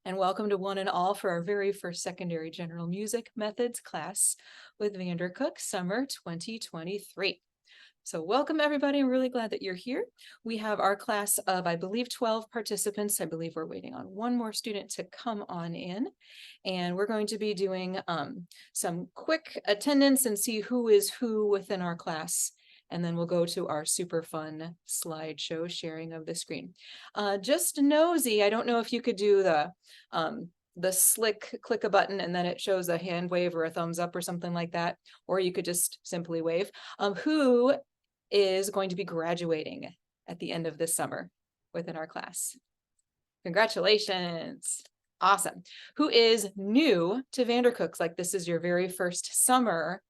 and welcome to one and all for our very first secondary general music methods class with VanderCook summer 2023. So welcome everybody. I'm really glad that you're here. We have our class of, I believe, 12 participants. I believe we're waiting on one more student to come on in. And we're going to be doing some quick attendance and see who is who within our class. And then we'll go to our super fun slideshow sharing of the screen. Just nosy, I don't know if you could do the slick click a button and then it shows a hand wave or a thumbs up or something like that, or you could just simply wave. Who is going to be graduating at the end of this summer within our class? Congratulations. Awesome. Who is new to VanderCooks? Like this is your very first summer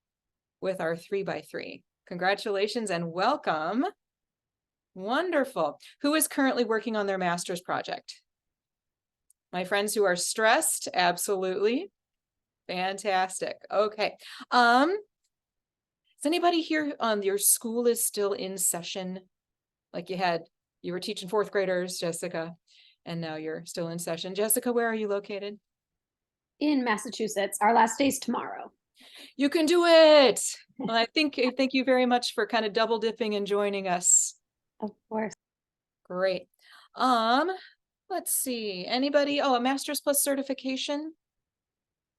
with our 3x3. Congratulations and welcome. Wonderful. Who is currently working on their master's project? My friends who are stressed? Absolutely. Fantastic. Okay. Is anybody here your school is still in session? Like you were teaching fourth graders, Jessica, and now you're still in session. Jessica, where are you located? In Massachusetts. Our last day's tomorrow. You can do it. Well, thank you very much for kind of double dipping and joining us. Of course. Great. Let's see. Anybody? Oh, a master's plus certification?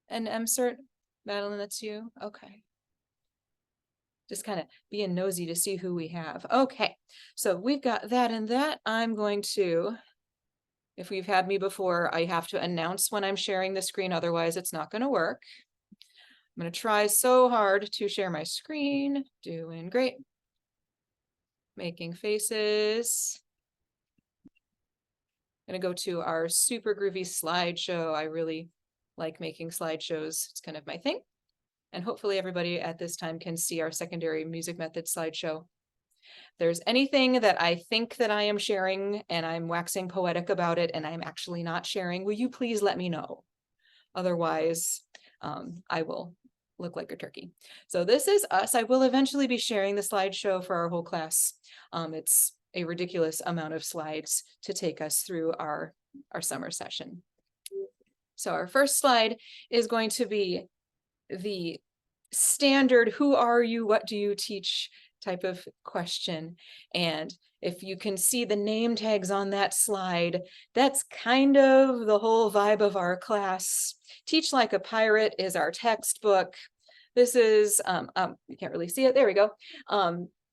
An MCert? Madeline, that's you? Okay. Just kind of being nosy to see who we have. Okay, so we've got that and that. I'm going to, if we've had me before, I have to announce when I'm sharing the screen, otherwise it's not going to work. I'm going to try so hard to share my screen. Doing great. Making faces. I'm going to go to our super groovy slideshow. I really like making slideshows. It's kind of my thing. And hopefully everybody at this time can see our secondary music method slideshow. If there's anything that I think that I am sharing and I'm waxing poetic about it and I'm actually not sharing, will you please let me know? Otherwise, I will look like a turkey. So this is us. I will eventually be sharing the slideshow for our whole class. It's a ridiculous amount of slides to take us through our summer session. So our first slide is going to be the standard who are you, what do you teach type of question. And if you can see the name tags on that slide, that's kind of the whole vibe of our class. Teach Like a Pirate is our textbook. This is, you can't really see it, there we go.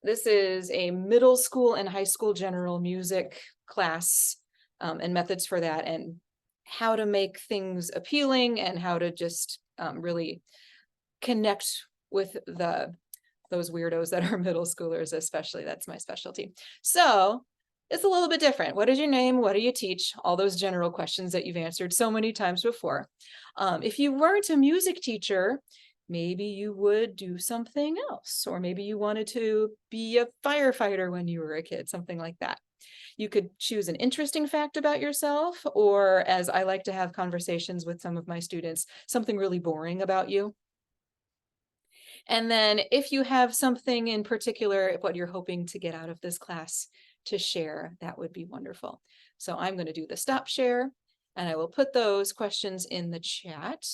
This is a middle school and high school general music class and methods for that and how to make things appealing and how to just really connect with those weirdos that are middle schoolers, especially. That's my specialty. So it's a little bit different. What is your name? What do you teach? All those general questions that you've answered so many times before. If you weren't a music teacher, maybe you would do something else, or maybe you wanted to be a firefighter when you were a kid, something like that. You could choose an interesting fact about yourself, or as I like to have conversations with some of my students, something really boring about you. And then if you have something in particular, what you're hoping to get out of this class to share, that would be wonderful. So I'm going to do the stop share and I will put those questions in the chat.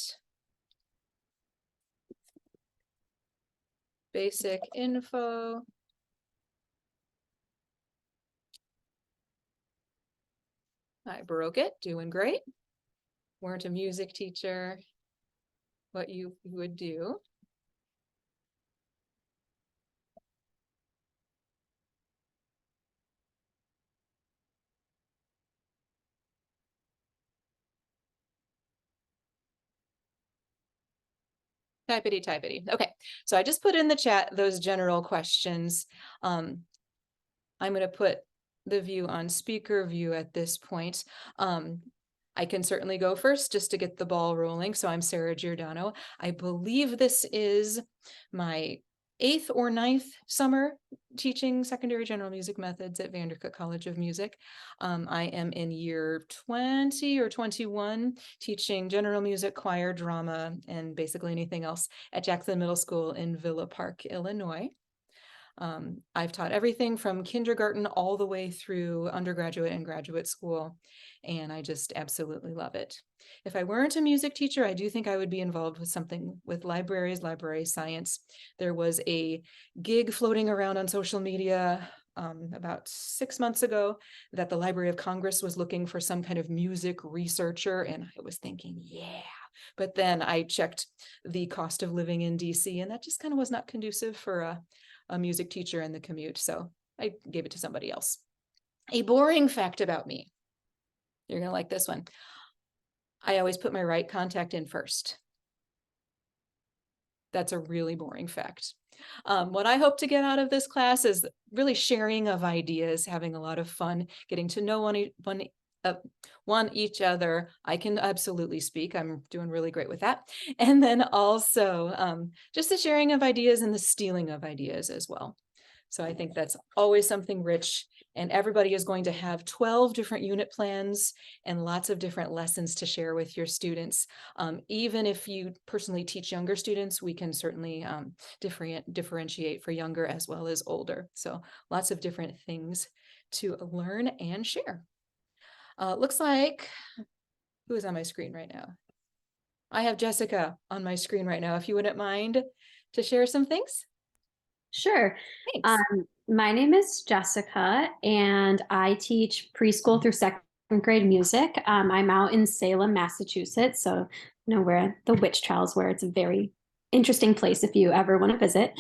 Basic info. I broke it, doing great. Weren't a music teacher, what you would do. Typity. Okay, so I just put in the chat those general questions. I'm going to put the view on speaker view at this point. I can certainly go first just to get the ball rolling. So I'm Sarah Giordano. I believe this is my 8th or 9th summer teaching secondary general music methods at VanderCook College of Music. I am in year 20 or 21 teaching general music, choir, drama, and basically anything else at Jackson Middle School in Villa Park, Illinois. I've taught everything from kindergarten all the way through undergraduate and graduate school, and I just absolutely love it. If I weren't a music teacher, I do think I would be involved with something with libraries, library science. There was a gig floating around on social media about 6 months ago that the Library of Congress was looking for some kind of music researcher, and I was thinking, yeah. But then I checked the cost of living in DC, and that just kind of was not conducive for a music teacher and the commute. So I gave it to somebody else. A boring fact about me. You're gonna like this one. I always put my right contact in first. That's a really boring fact. What I hope to get out of this class is really sharing of ideas, having a lot of fun, getting to know one each other. I can absolutely speak. I'm doing really great with that. And then also just the sharing of ideas and the stealing of ideas as well. So I think that's always something rich, and everybody is going to have 12 different unit plans and lots of different lessons to share with your students. Even if you personally teach younger students, we can certainly differentiate for younger as well as older. So lots of different things to learn and share. Looks like, who is on my screen right now? I have Jessica on my screen right now. If you wouldn't mind to share some things. Sure. Thanks. My name is Jessica, and I teach preschool through second grade music. I'm out in Salem, Massachusetts, so where the witch trials were. It's a very interesting place if you ever want to visit.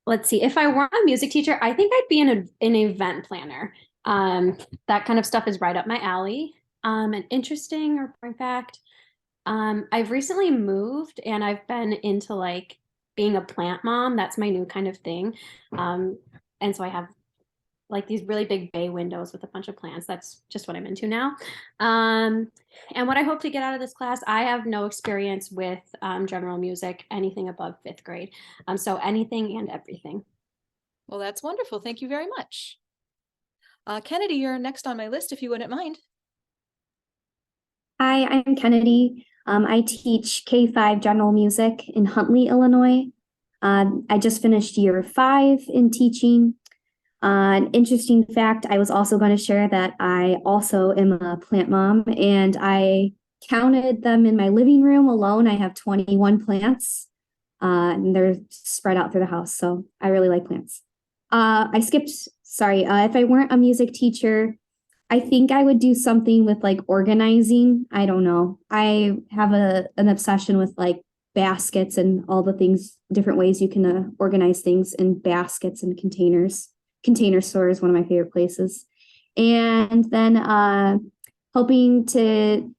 Let's see. If I weren't a music teacher, I think I'd be an event planner. That kind of stuff is right up my alley. An interesting or boring fact. I've recently moved, and I've been into like being a plant mom. That's my new kind of thing. And so I have like these really big bay windows with a bunch of plants. That's just what I'm into now. And what I hope to get out of this class, I have no experience with general music, anything above fifth grade. So anything and everything. Well, that's wonderful. Thank you very much. Kennedy, you're next on my list if you wouldn't mind. Hi, I'm Kennedy. I teach K-5 general music in Huntley, Illinois. I just finished year 5 in teaching. An interesting fact, I was also going to share that I also am a plant mom, and I counted them in my living room alone. I have 21 plants, and they're spread out through the house. So I really like plants. I skipped, sorry, if I weren't a music teacher, I think I would do something with like organizing. I don't know. I have an obsession with like baskets and all the things, different ways you can organize things in baskets and containers. Container store is one of my favorite places. And then hoping to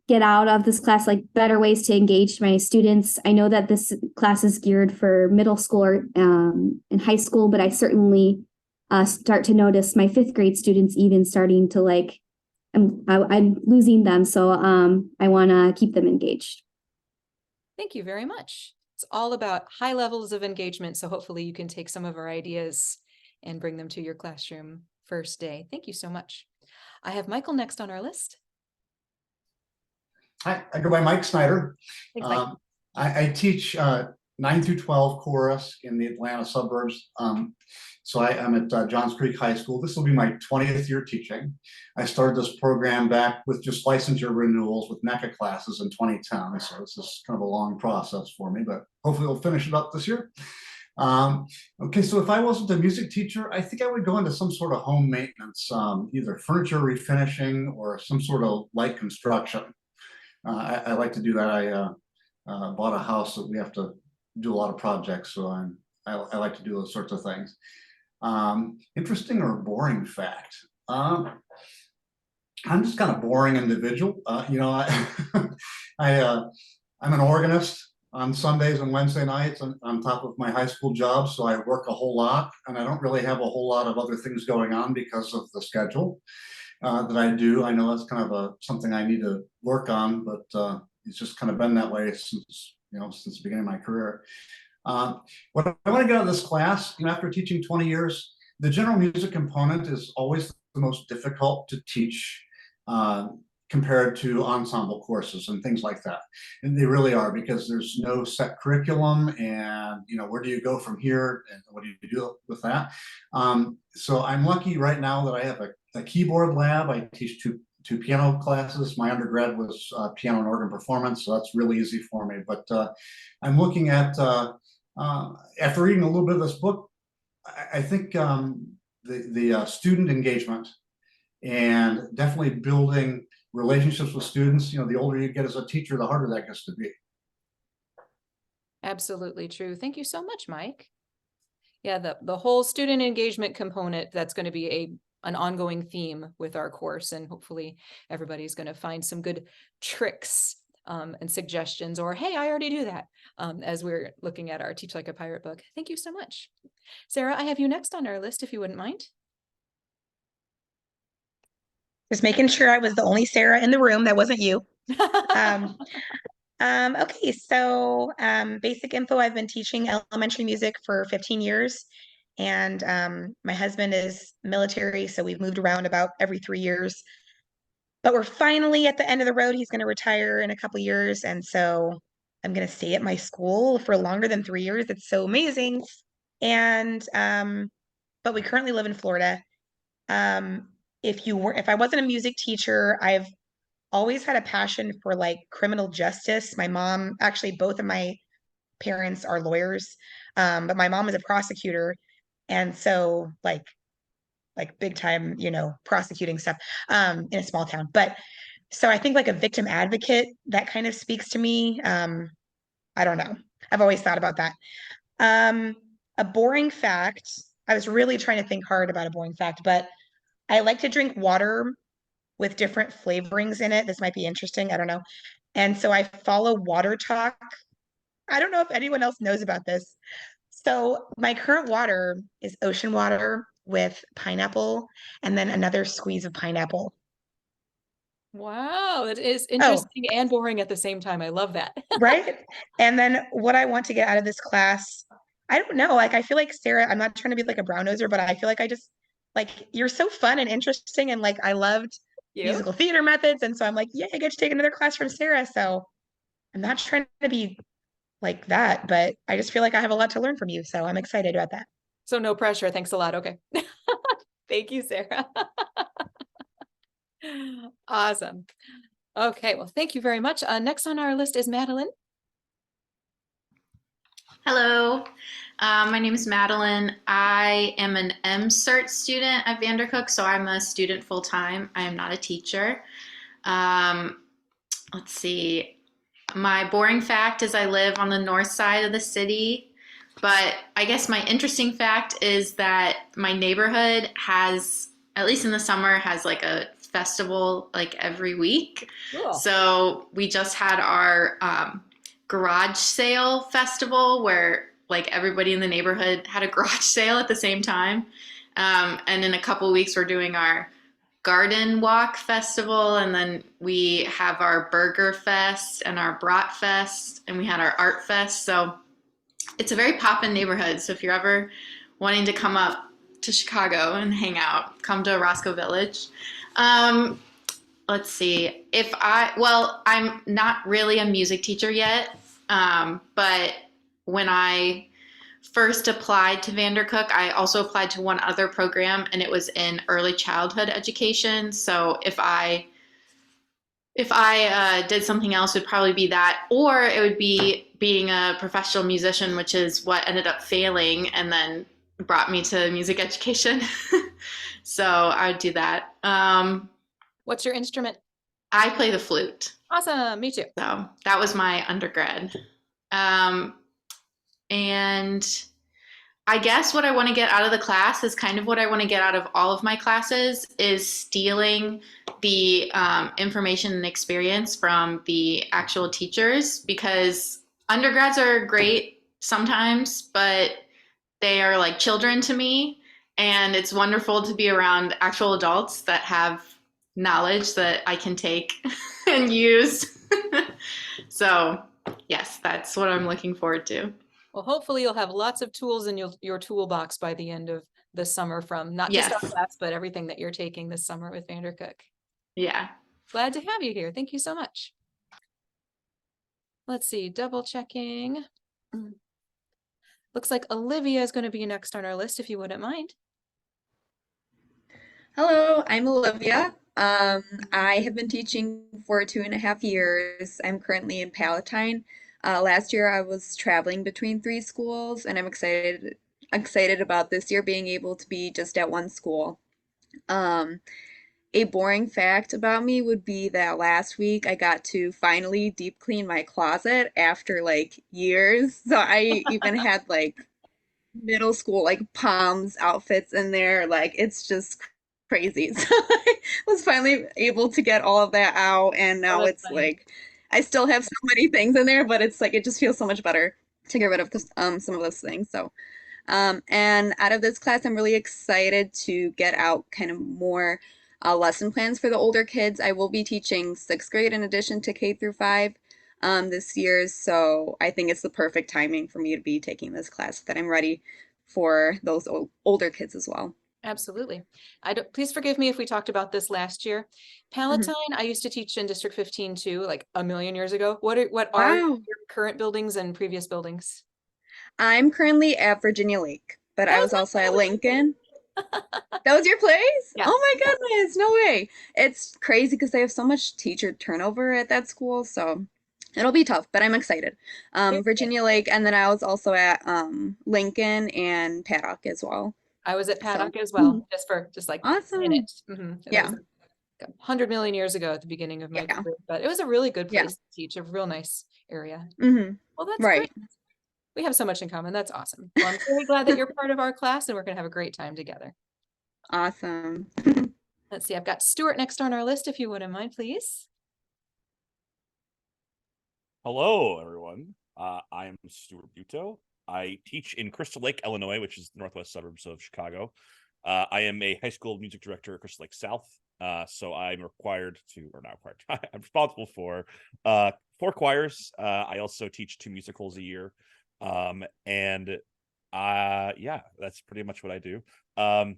get out of this class like better ways to engage my students. I know that this class is geared for middle school and high school, but I certainly start to notice my 5th grade students even starting to like, I'm losing them. So I want to keep them engaged. Thank you very much. It's all about high levels of engagement. So hopefully you can take some of our ideas and bring them to your classroom first day. Thank you so much. I have Michael next on our list. Hi, I go by Mike Snyder. Thanks, Mike. I teach 9 through 12 chorus in the Atlanta suburbs. So I'm at Johns Creek High School. This will be my 20th year teaching. I started this program back with just licensure renewals with NECA classes in 2010. So this is kind of a long process for me, but hopefully we'll finish it up this year. Okay, so if I wasn't a music teacher, I think I would go into some sort of home maintenance, either furniture refinishing or some sort of light construction. I like to do that. I bought a house that we have to do a lot of projects, so I like to do those sorts of things. Interesting or boring fact? I'm just kind of boring individual. I'm an organist on Sundays and Wednesday nights on top of my high school job, so I work a whole lot, and I don't really have a whole lot of other things going on because of the schedule that I do. I know that's kind of something I need to work on, but it's just kind of been that way since the beginning of my career. What I want to get out of this class, after teaching 20 years, the general music component is always the most difficult to teach. compared to ensemble courses and things like that. And they really are, because there's no set curriculum, and where do you go from here and what do you do with that? So I'm lucky right now that I have a keyboard lab. I teach two piano classes. My undergrad was piano and organ performance, so that's really easy for me. But I'm looking at, after reading a little bit of this book, I think the student engagement and definitely building relationships with students, the older you get as a teacher, the harder that gets to be. Absolutely true. Thank you so much, Mike. Yeah, the whole student engagement component, that's going to be an ongoing theme with our course, and hopefully everybody's going to find some good tricks and suggestions, or hey, I already do that, as we're looking at our Teach Like a Pirate book. Thank you so much. Sarah, I have you next on our list, if you wouldn't mind. Just making sure I was the only Sarah in the room. That wasn't you. Okay, so basic info, I've been teaching elementary music for 15 years. And my husband is military, so we've moved around about every 3 years. But we're finally at the end of the road. He's going to retire in a couple years. And so I'm going to stay at my school for longer than 3 years. It's so amazing. And but we currently live in Florida. If I wasn't a music teacher, I've always had a passion for like criminal justice. My mom, actually, both of my parents are lawyers, but my mom is a prosecutor, and so like big time, prosecuting stuff in a small town. But so I think like a victim advocate, that kind of speaks to me. I don't know. I've always thought about that. A boring fact. I was really trying to think hard about a boring fact, but I like to drink water with different flavorings in it. This might be interesting. I don't know. And so I follow Water Talk. I don't know if anyone else knows about this. So my current water is ocean water with pineapple and then another squeeze of pineapple. Wow, it is interesting and boring at the same time. I love that. Right? And then what I want to get out of this class, I don't know. Like, I feel like Sarah, I'm not trying to be like a brown noser, but I feel like you're so fun and interesting. And like, I loved musical theater methods. And so I'm like, yeah, I get to take another class from Sarah. So I'm not trying to be like that, but I just feel like I have a lot to learn from you. So I'm excited about that. So no pressure. Thanks a lot. Okay. Thank you, Sarah. Awesome. Okay, well, thank you very much. Next on our list is Madeline. Hello, my name is Madeline. I am an MCert student at VanderCook, so I'm a student full-time. I am not a teacher. Let's see. My boring fact is I live on the north side of the city, but I guess my interesting fact is that my neighborhood has, at least in the summer, has like a festival like every week. Cool. So we just had our garage sale festival where like everybody in the neighborhood had a garage sale at the same time. And in a couple weeks, we're doing our garden walk festival. And then we have our burger fest and our brat fest, and we had our art fest. So it's a very poppin' neighborhood. So if you're ever wanting to come up to Chicago and hang out, come to Roscoe Village. Let's see. I'm not really a music teacher yet, but when I first applied to VanderCook, I also applied to one other program, and it was in early childhood education. So if I did something else, it would probably be that, or it would be being a professional musician, which is what ended up failing and then brought me to music education. So I would do that. What's your instrument? I play the flute. Awesome, me too. So that was my undergrad. And I guess what I want to get out of the class is kind of what I want to get out of all of my classes, is stealing the information and experience from the actual teachers, because undergrads are great sometimes, but they are like children to me. And it's wonderful to be around actual adults that have knowledge that I can take and use. So yes, that's what I'm looking forward to. Well, hopefully you'll have lots of tools in your toolbox by the end of the summer, from not just our class, but everything that you're taking this summer with VanderCook. Yeah. Glad to have you here. Thank you so much. Let's see, double checking. Looks like Olivia is going to be next on our list, if you wouldn't mind. Hello, I'm Olivia. I have been teaching for 2.5 years. I'm currently in Palatine. Last year I was traveling between 3 schools, and I'm excited about this year being able to be just at one school. Um, a boring fact about me would be that last week I got to finally deep clean my closet after like years. So I even had like middle school like Palms outfits in there. Like it's just crazy. So I was finally able to get all of that out, and Oh, now that's it's funny. like I still have so many things in there, but it's like it just feels so much better to get rid of some of those things. So and out of this class, I'm really excited to get out kind of more lesson plans for the older kids. I will be teaching 6th grade in addition to K through 5 this year. So I think it's the perfect timing for me to be taking this class that I'm ready for those older kids as well. Absolutely. Please forgive me if we talked about this last year. Palatine, I used to teach in District 15 too, like a million years ago. What are Wow. your current buildings and previous buildings? I'm currently at Virginia Lake, but That I was was my also at place. Lincoln. That was your place? Yes. Oh my goodness, no way. It's crazy because they have so much teacher turnover at that school, so it'll be tough, but I'm excited. Virginia Lake, and then I was also at Lincoln and Paddock as well. I was at So, Paddock as well, just like a awesome. minute. That was Yeah, like 100 million years ago at the beginning of my yeah, career, but it was a really good yeah. place to teach, a real nice area. Mm-hmm. Well, that's great. Right. We have so much in common. That's awesome. Well, I'm really glad that you're part of our class and we're going to have a great time together. Awesome. Let's see, I've got Stuart next on our list, if you wouldn't mind, please. Hello, everyone. I am Stuart Buto. I teach in Crystal Lake, Illinois, which is the northwest suburbs of Chicago. I am a high school music director at Crystal Lake South. So I'm required to, or not required, I'm responsible for 4 choirs. I also teach 2 musicals a year. Yeah, that's pretty much what I do. Oh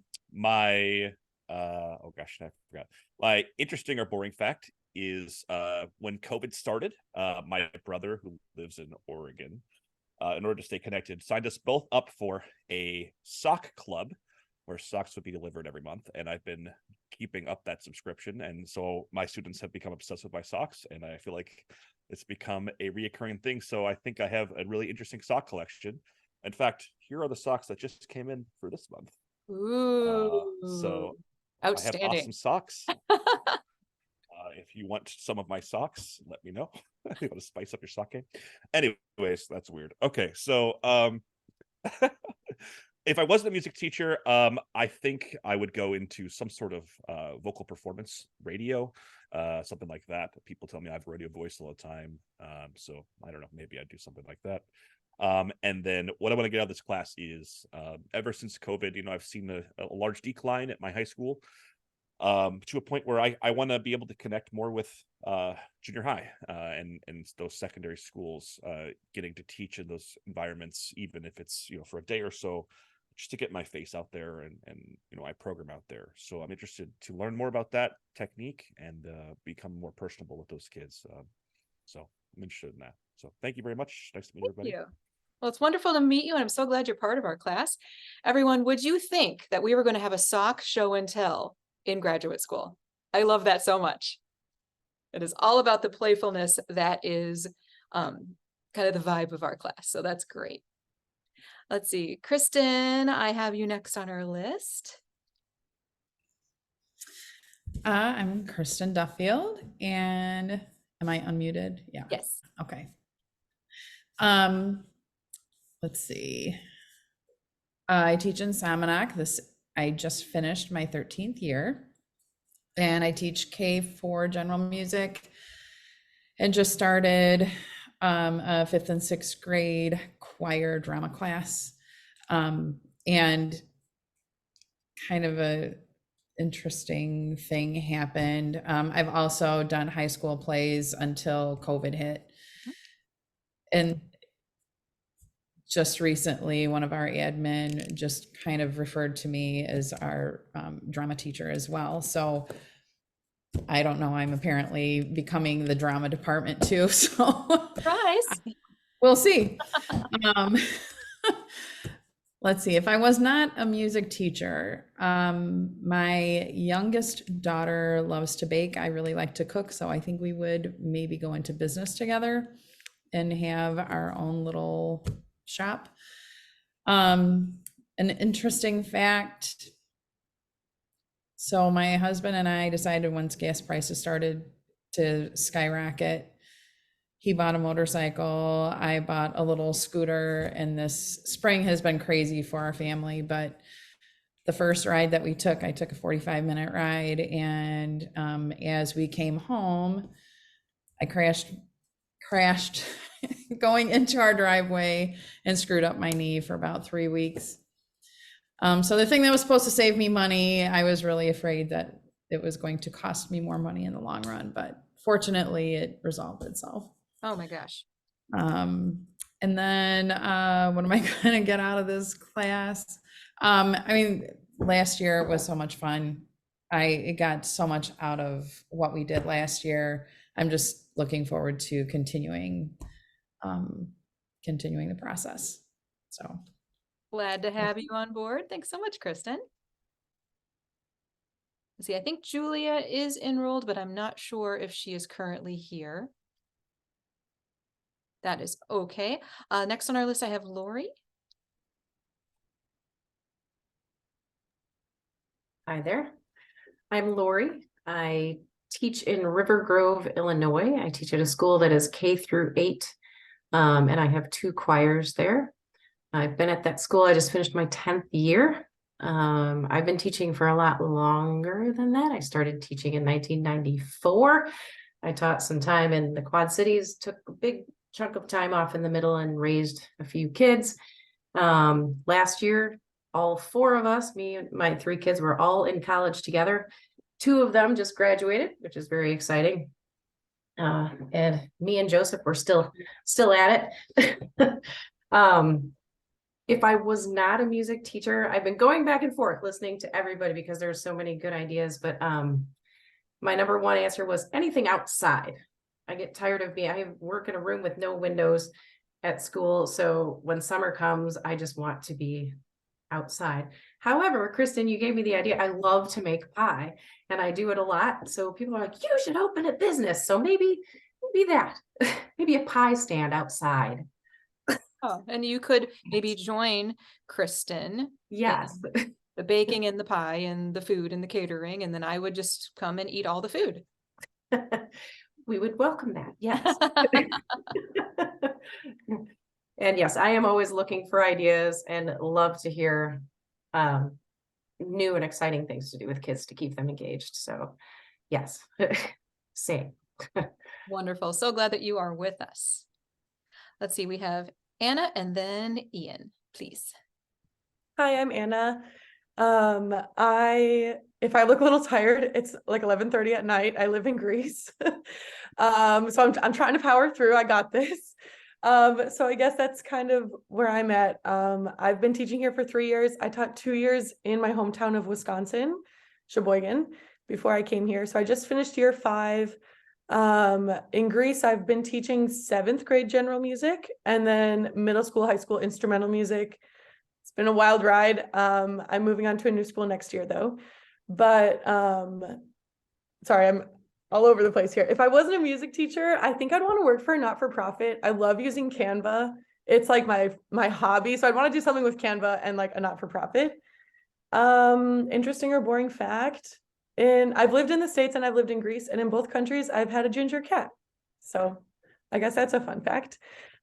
gosh, I forgot. My interesting or boring fact is when COVID started, my brother, who lives in Oregon, in order to stay connected, signed us both up for a sock club where socks would be delivered every month. And I've been keeping up that subscription. And so my students have become obsessed with my socks. And I feel like it's become a reoccurring thing. So I think I have a really interesting sock collection. In fact, here are the socks that just came in for this month. So I have Outstanding. awesome socks. If you want some of my socks, let me know. You want to spice up your sock game? Anyways, that's weird. Okay, so if I wasn't a music teacher, I think I would go into some sort of vocal performance radio, something like that. People tell me I have a radio voice all the time. So I don't know, maybe I'd do something like that. And then what I want to get out of this class is ever since COVID, I've seen a large decline at my high school. To a point where I want to be able to connect more with junior high and those secondary schools, getting to teach in those environments, even if it's for a day or so, just to get my face out there and I program out there. So I'm interested to learn more about that technique and become more personable with those kids. So I'm interested in that. So thank you very much. Nice to meet everybody. Thank you. Well, it's wonderful to meet you, and I'm so glad you're part of our class. Everyone, would you think that we were going to have a sock show and tell in graduate school? I love that so much. It is all about the playfulness that is kind of the vibe of our class. So that's great. Let's see, Kristen, I have you next on our list. I'm Kristen Duffield, and am I unmuted? Yeah. Yes. Okay. Let's see. I teach in Salmonac. I just finished my 13th year, and I teach K4 general music, and just started a 5th and 6th grade choir drama class, and kind of a interesting thing happened. I've also done high school plays until COVID hit, and just recently, one of our admin just kind of referred to me as our drama teacher as well. So I don't know, I'm apparently becoming the drama department too. So Surprise. we'll see. Um, let's see. If I was not a music teacher, my youngest daughter loves to bake. I really like to cook. So I think we would maybe go into business together and have our own little shop. An interesting fact. So my husband and I decided once gas prices started to skyrocket, he bought a motorcycle, I bought a little scooter, and this spring has been crazy for our family. But the first ride that we took, I took a 45-minute ride, and as we came home, I crashed going into our driveway and screwed up my knee for about 3 weeks. So the thing that was supposed to save me money, I was really afraid that it was going to cost me more money in the long run, but fortunately it resolved itself. Oh my gosh. And then what am I going to get out of this class? I mean, last year it was so much fun. I got so much out of what we did last year. I'm just looking forward to continuing the process. So Glad to have you on board. Thanks so much, Kristen. See, I think Julia is enrolled, but I'm not sure if she is currently here. That is okay. Next on our list, I have Lori. Hi there. I'm Lori. I teach in River Grove, Illinois. I teach at a school that is K through 8, and I have 2 choirs there. I've been at that school. I just finished my 10th year. I've been teaching for a lot longer than that. I started teaching in 1994. I taught some time in the Quad Cities, took a big chunk of time off in the middle and raised a few kids. Last year, all 4 of us, me and my 3 kids, were all in college together. 2 of them just graduated, which is very exciting. And me and Joseph were still at it. If I was not a music teacher, I've been going back and forth listening to everybody because there's so many good ideas, but my number 1 answer was anything outside. I get tired of I work in a room with no windows at school. So when summer comes, I just want to be outside. However, Kristen, you gave me the idea. I love to make pie and I do it a lot. So people are like, you should open a business. So maybe that, maybe a pie stand outside. Oh, and you could maybe join Kristen. Yes. in the baking and the pie and the food and the catering, and then I would just come and eat all the food. We would welcome that. Yes. And yes, I am always looking for ideas and love to hear new and exciting things to do with kids to keep them engaged. So yes, same. Wonderful. So glad that you are with us. Let's see, we have Anna and then Ian, please. Hi, I'm Anna. If I look a little tired, it's like 11:30 at night. I live in Greece. So I'm trying to power through. I got this. So I guess that's kind of where I'm at. I've been teaching here for 3 years. I taught 2 years in my hometown of Wisconsin, Sheboygan, before I came here. So I just finished year 5. In Greece, I've been teaching 7th grade general music and then middle school, high school instrumental music. It's been a wild ride. I'm moving on to a new school next year though, but sorry, I'm all over the place here. If I wasn't a music teacher, I think I'd want to work for a not-for-profit. I love using Canva. It's like my hobby. So I'd want to do something with Canva and like a not-for-profit. Interesting or boring fact. And I've lived in the States and I've lived in Greece, and in both countries I've had a ginger cat. So I guess that's a fun fact.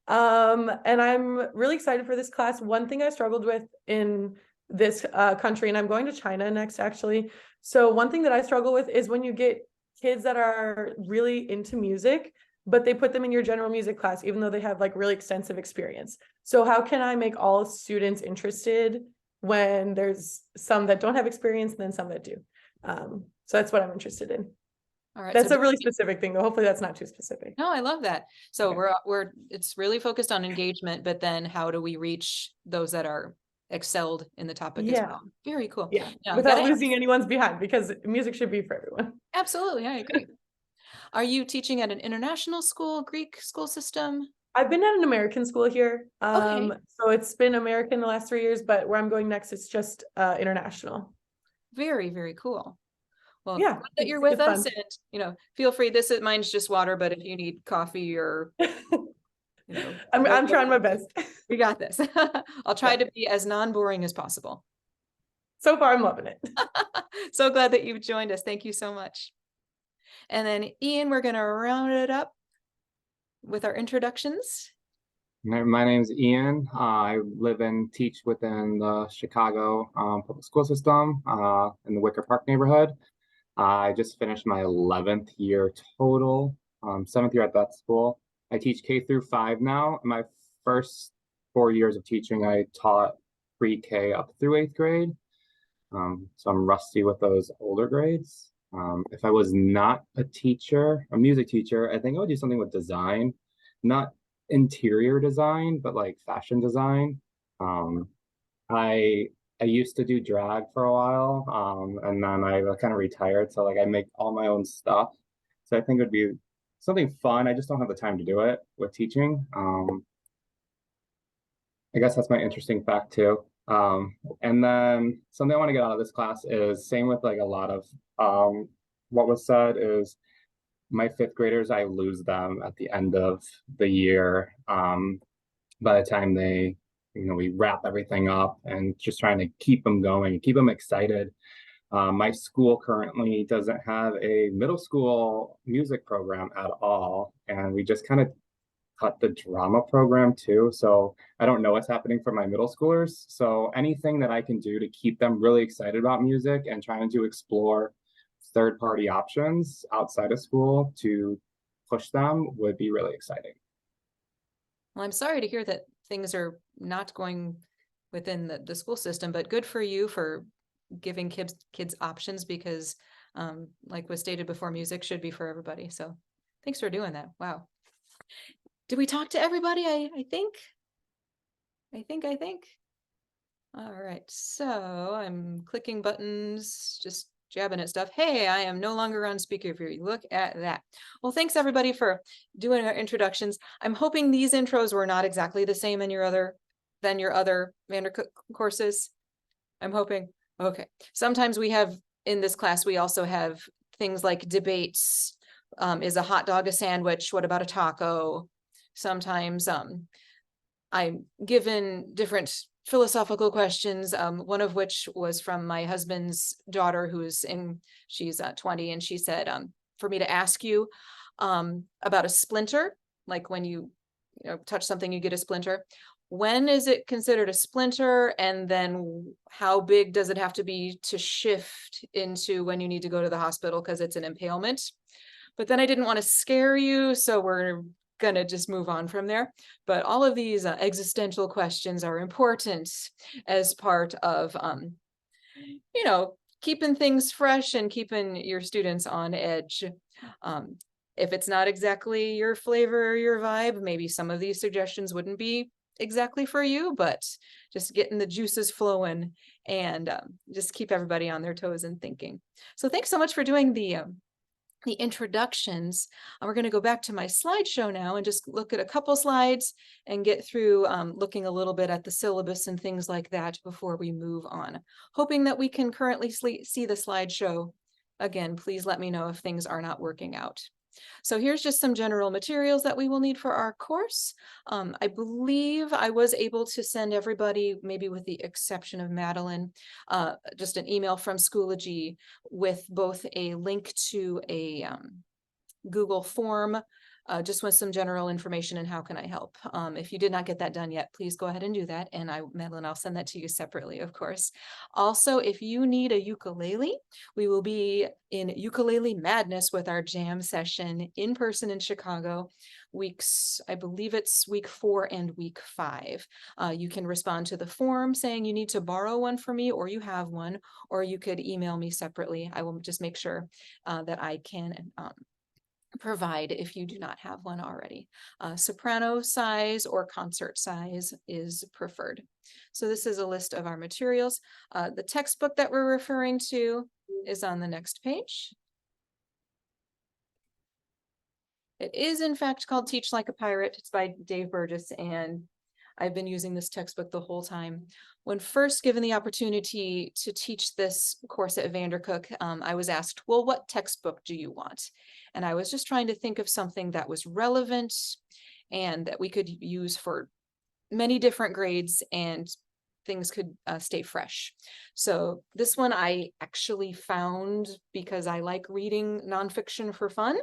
And I'm really excited for this class. One thing I struggled with in this country, and I'm going to China next actually. So one thing that I struggle with is when you get kids that are really into music, but they put them in your general music class, even though they have like really extensive experience. So how can I make all students interested when there's some that don't have experience and then some that do? So that's what I'm interested in. All right. That's so a really specific thing though. Hopefully that's not too specific. No, I love that. So Okay. it's really focused on engagement, but then how do we reach those that are excelled in the topic as Yeah. well. Very cool. Yeah, Now, without gotta losing anyone's behind, because music should be for everyone. absolutely, I agree. Are you teaching at an international school, Greek school system? I've been at an American school here. Okay. So it's been American the last 3 years, but where I'm going next, it's just international. Very, very cool. Well, Yeah, glad that you're it's with us, fun. and feel free. Mine's just water, but if you need coffee or I'm trying my best. we got this. I'll try to be as non-boring as possible. So far, I'm loving it. So glad that you've joined us. Thank you so much. And then Ian, we're going to round it up with our introductions. My name is Ian. I live and teach within the Chicago public school system in the Wicker Park neighborhood. I just finished my 11th year total, 7th year at that school. I teach K through 5 now. In my first 4 years of teaching, I taught pre-K up through 8th grade. So I'm rusty with those older grades. If I was not a music teacher, I think I would do something with design, not interior design, but like fashion design. I used to do drag for a while, and then I kind of retired. So like I make all my own stuff. So I think it would be something fun. I just don't have the time to do it with teaching. I guess that's my interesting fact too. And then something I want to get out of this class is same with like a lot of what was said is my 5th graders, I lose them at the end of the year. By the time we wrap everything up and just trying to keep them going, keep them excited. My school currently doesn't have a middle school music program at all. And we just kind of cut the drama program too. So I don't know what's happening for my middle schoolers. So anything that I can do to keep them really excited about music and trying to explore third-party options outside of school to push them would be really exciting. Well, I'm sorry to hear that things are not going within the school system, but good for you for giving kids options because like was stated before, music should be for everybody. So thanks for doing that. Wow. Did we talk to everybody? I think. All right. So I'm clicking buttons, just jabbing at stuff. Hey, I am no longer on speaker view. Look at that. Well, thanks everybody for doing our introductions. I'm hoping these intros were not exactly the same in your other VanderCook courses. I'm hoping. Okay. Sometimes we have in this class, we also have things like debates. Is a hot dog a sandwich? What about a taco? Sometimes I'm given different philosophical questions, one of which was from my husband's daughter she's 20, and she said for me to ask you about a splinter, like when you touch something you get a splinter. When is it considered a splinter, and then how big does it have to be to shift into when you need to go to the hospital because it's an impalement? But then I didn't want to scare you, so we're gonna just move on from there. But all of these existential questions are important as part of keeping things fresh and keeping your students on edge. If it's not exactly your flavor or your vibe, maybe some of these suggestions wouldn't be exactly for you, but just getting the juices flowing and just keep everybody on their toes and thinking. So thanks so much for doing the introductions. We're going to go back to my slideshow now and just look at a couple slides and get through looking a little bit at the syllabus and things like that before we move on. Hoping that we can currently see the slideshow. Again, please let me know if things are not working out. So here's just some general materials that we will need for our course. I believe I was able to send everybody, maybe with the exception of Madeline, just an email from Schoology with both a link to a Google form, just with some general information and how can I help. If you did not get that done yet, please go ahead and do that. And Madeline, I'll send that to you separately, of course. Also, if you need a ukulele, we will be in Ukulele Madness with our jam session in person in Chicago, I believe it's week 4 and week 5. You can respond to the form saying you need to borrow one for me or you have one, or you could email me separately. I will just make sure that I can provide if you do not have one already. Soprano size or concert size is preferred. So this is a list of our materials. The textbook that we're referring to is on the next page. It is in fact called Teach Like a Pirate. It's by Dave Burgess, and I've been using this textbook the whole time. When first given the opportunity to teach this course at VanderCook, I was asked, well, what textbook do you want? And I was just trying to think of something that was relevant and that we could use for many different grades and things could stay fresh. So this one I actually found because I like reading nonfiction for fun.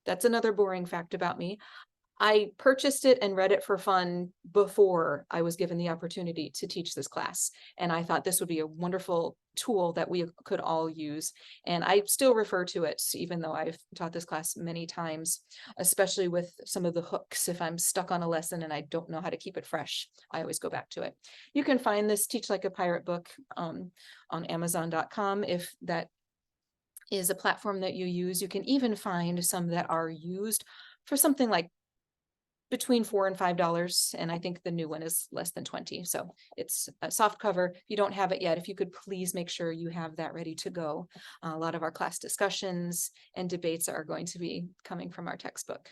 That's another boring fact about me. I purchased it and read it for fun before I was given the opportunity to teach this class. And I thought this would be a wonderful tool that we could all use. And I still refer to it, even though I've taught this class many times, especially with some of the hooks. If I'm stuck on a lesson and I don't know how to keep it fresh, I always go back to it. You can find this Teach Like a Pirate book on Amazon.com if that is a platform that you use. You can even find some that are used for something like between $4 and $5, and I think the new one is less than 20. So it's a soft cover. If you don't have it yet, if you could please make sure you have that ready to go. A lot of our class discussions and debates are going to be coming from our textbook.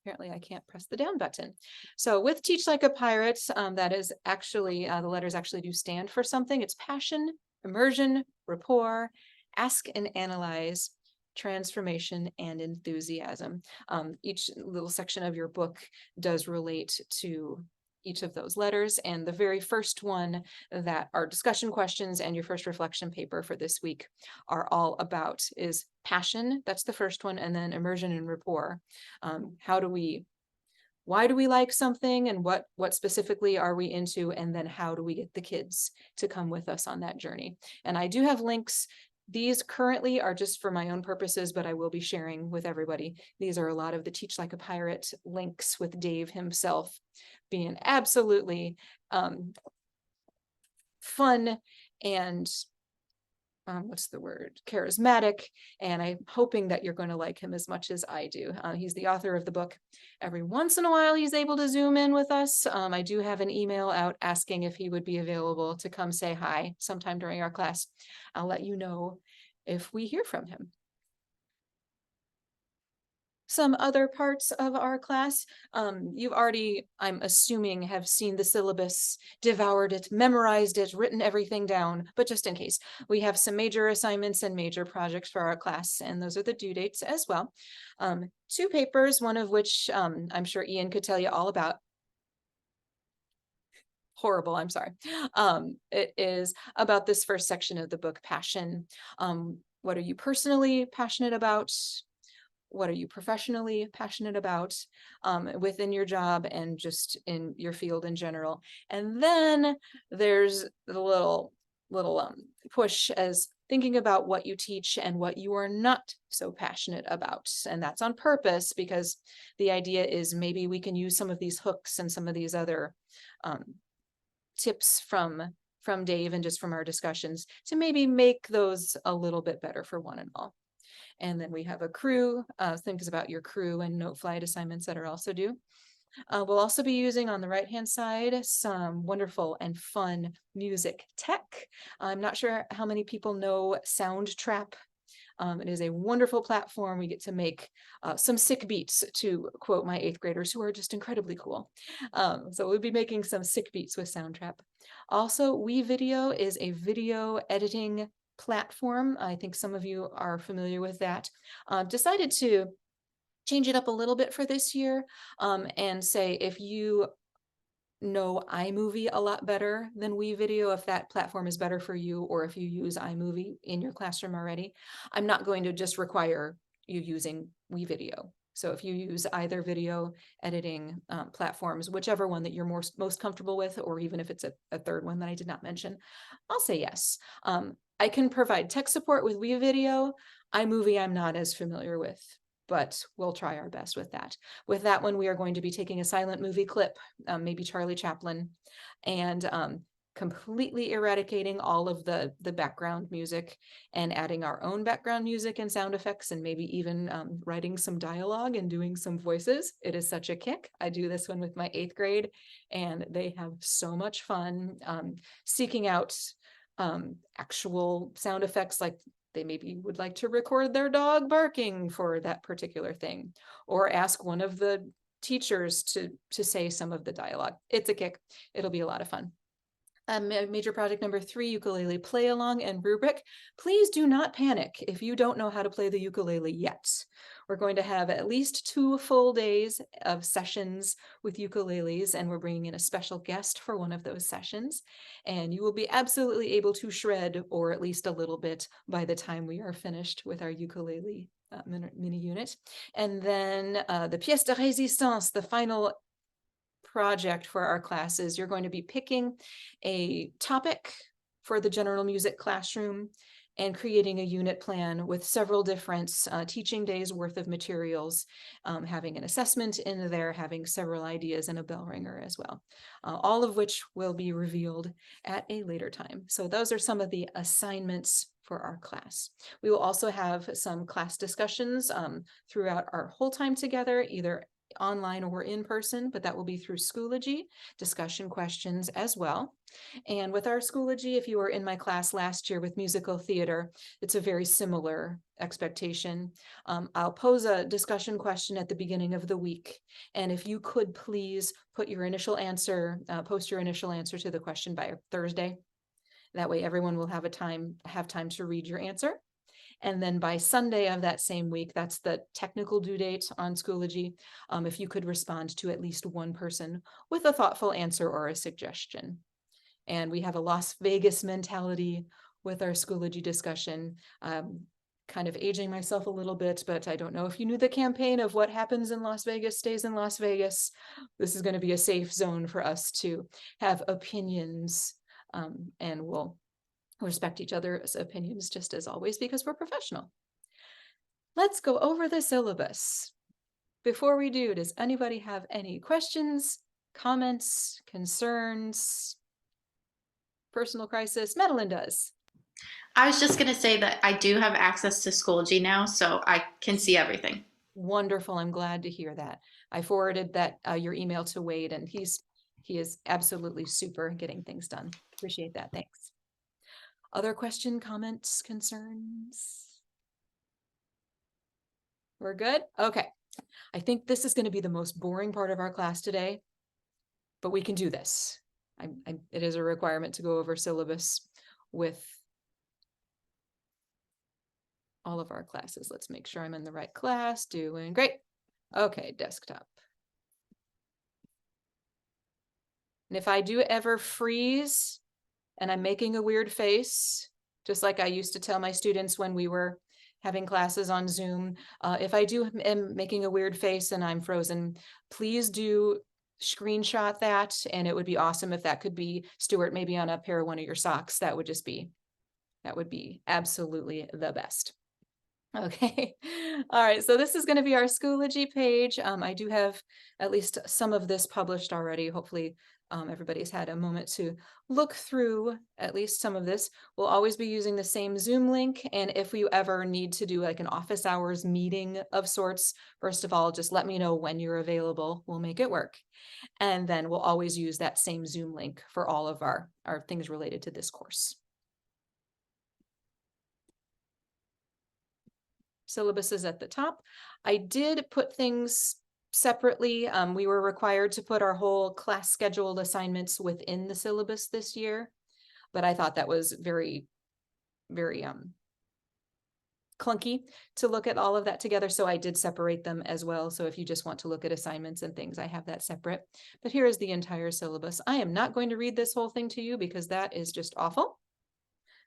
Apparently I can't press the down button. So with Teach Like a Pirate, that is actually, the letters actually do stand for something. It's passion, immersion, rapport, ask and analyze, transformation, and enthusiasm. Each little section of your book does relate to each of those letters. And the very first one that our discussion questions and your first reflection paper for this week are all about is passion. That's the first one. And then immersion and rapport. Why do we like something, and what specifically are we into? And then how do we get the kids to come with us on that journey? And I do have links. These currently are just for my own purposes, but I will be sharing with everybody. These are a lot of the Teach Like a Pirate links, with Dave himself being absolutely fun and what's the word? Charismatic. And I'm hoping that you're going to like him as much as I do. He's the author of the book. Every once in a while, he's able to Zoom in with us. I do have an email out asking if he would be available to come say hi sometime during our class. I'll let you know if we hear from him. Some other parts of our class, you've already, I'm assuming, have seen the syllabus, devoured it, memorized it, written everything down, but just in case, we have some major assignments and major projects for our class, and those are the due dates as well. 2 papers, one of which I'm sure Ian could tell you all about. Horrible, I'm sorry. It is about this first section of the book, passion. What are you personally passionate about? What are you professionally passionate about within your job and just in your field in general? And then there's the little push as thinking about what you teach and what you are not so passionate about. And that's on purpose, because the idea is maybe we can use some of these hooks and some of these other tips from Dave and just from our discussions to maybe make those a little bit better for one and all. And then we have a crew, things about your crew and note flight assignments that are also due. We'll also be using on the right-hand side some wonderful and fun music tech. I'm not sure how many people know Soundtrap. It is a wonderful platform. We get to make some sick beats, to quote my 8th graders, who are just incredibly cool. So we'll be making some sick beats with Soundtrap. Also, WeVideo is a video editing platform. I think some of you are familiar with that. Decided to change it up a little bit for this year and say, if you know iMovie a lot better than WeVideo, if that platform is better for you, or if you use iMovie in your classroom already, I'm not going to just require you using WeVideo. So if you use either video editing platforms, whichever one that you're most comfortable with, or even if it's a third one that I did not mention, I'll say yes. I can provide tech support with WeVideo. iMovie I'm not as familiar with, but we'll try our best with that. With that one, we are going to be taking a silent movie clip, maybe Charlie Chaplin, and completely eradicating all of the background music and adding our own background music and sound effects, and maybe even writing some dialogue and doing some voices. It is such a kick. I do this one with my 8th grade, and they have so much fun seeking out actual sound effects, like they maybe would like to record their dog barking for that particular thing, or ask one of the teachers to say some of the dialogue. It's a kick. It'll be a lot of fun. Major project number 3, ukulele play along and rubric. Please do not panic if you don't know how to play the ukulele yet. We're going to have at least 2 full days of sessions with ukuleles, and we're bringing in a special guest for one of those sessions. And you will be absolutely able to shred, or at least a little bit, by the time we are finished with our ukulele mini unit. And then the pièce de résistance, the final project for our classes, you're going to be picking a topic for the general music classroom and creating a unit plan with several different teaching days worth of materials, having an assessment in there, having several ideas, and a bell ringer as well, all of which will be revealed at a later time. So those are some of the assignments for our class. We will also have some class discussions throughout our whole time together, either online or in person, but that will be through Schoology, discussion questions as well. And with our Schoology, if you were in my class last year with musical theater, it's a very similar expectation. I'll pose a discussion question at the beginning of the week. And if you could please put your initial answer, post your initial answer to the question by Thursday. That way everyone will have time to read your answer. And then by Sunday of that same week, that's the technical due date on Schoology, if you could respond to at least one person with a thoughtful answer or a suggestion. And we have a Las Vegas mentality with our Schoology discussion. Kind of aging myself a little bit, but I don't know if you knew the campaign of what happens in Las Vegas stays in Las Vegas. This is going to be a safe zone for us to have opinions, and we'll respect each other's opinions just as always, because we're professional. Let's go over the syllabus. Before we do, does anybody have any questions, comments, concerns? Personal crisis? Madeline does. I was just going to say that I do have access to Schoology now, so I can see everything. Wonderful. I'm glad to hear that. I forwarded that your email to Wade, and he is absolutely super getting things done. Appreciate that. Thanks. Other question, comments, concerns? We're good? Okay. I think this is going to be the most boring part of our class today, but we can do this. It is a requirement to go over syllabus with all of our classes. Let's make sure I'm in the right class. Doing great. Okay, desktop. And if I do ever freeze and I'm making a weird face, just like I used to tell my students when we were having classes on Zoom, if I am making a weird face and I'm frozen, please do screenshot that, and it would be awesome if that could be, Stuart, maybe on a pair of one of your socks. That would be absolutely the best. Okay. All right. So this is going to be our Schoology page. I do have at least some of this published already. Hopefully everybody's had a moment to look through at least some of this. We'll always be using the same Zoom link. And if we ever need to do like an office hours meeting of sorts, first of all, just let me know when you're available. We'll make it work. And then we'll always use that same Zoom link for all of our things related to this course. Syllabus is at the top. I did put things separately. We were required to put our whole class scheduled assignments within the syllabus this year, but I thought that was very, very clunky to look at all of that together. So I did separate them as well. So if you just want to look at assignments and things, I have that separate. But here is the entire syllabus. I am not going to read this whole thing to you because that is just awful.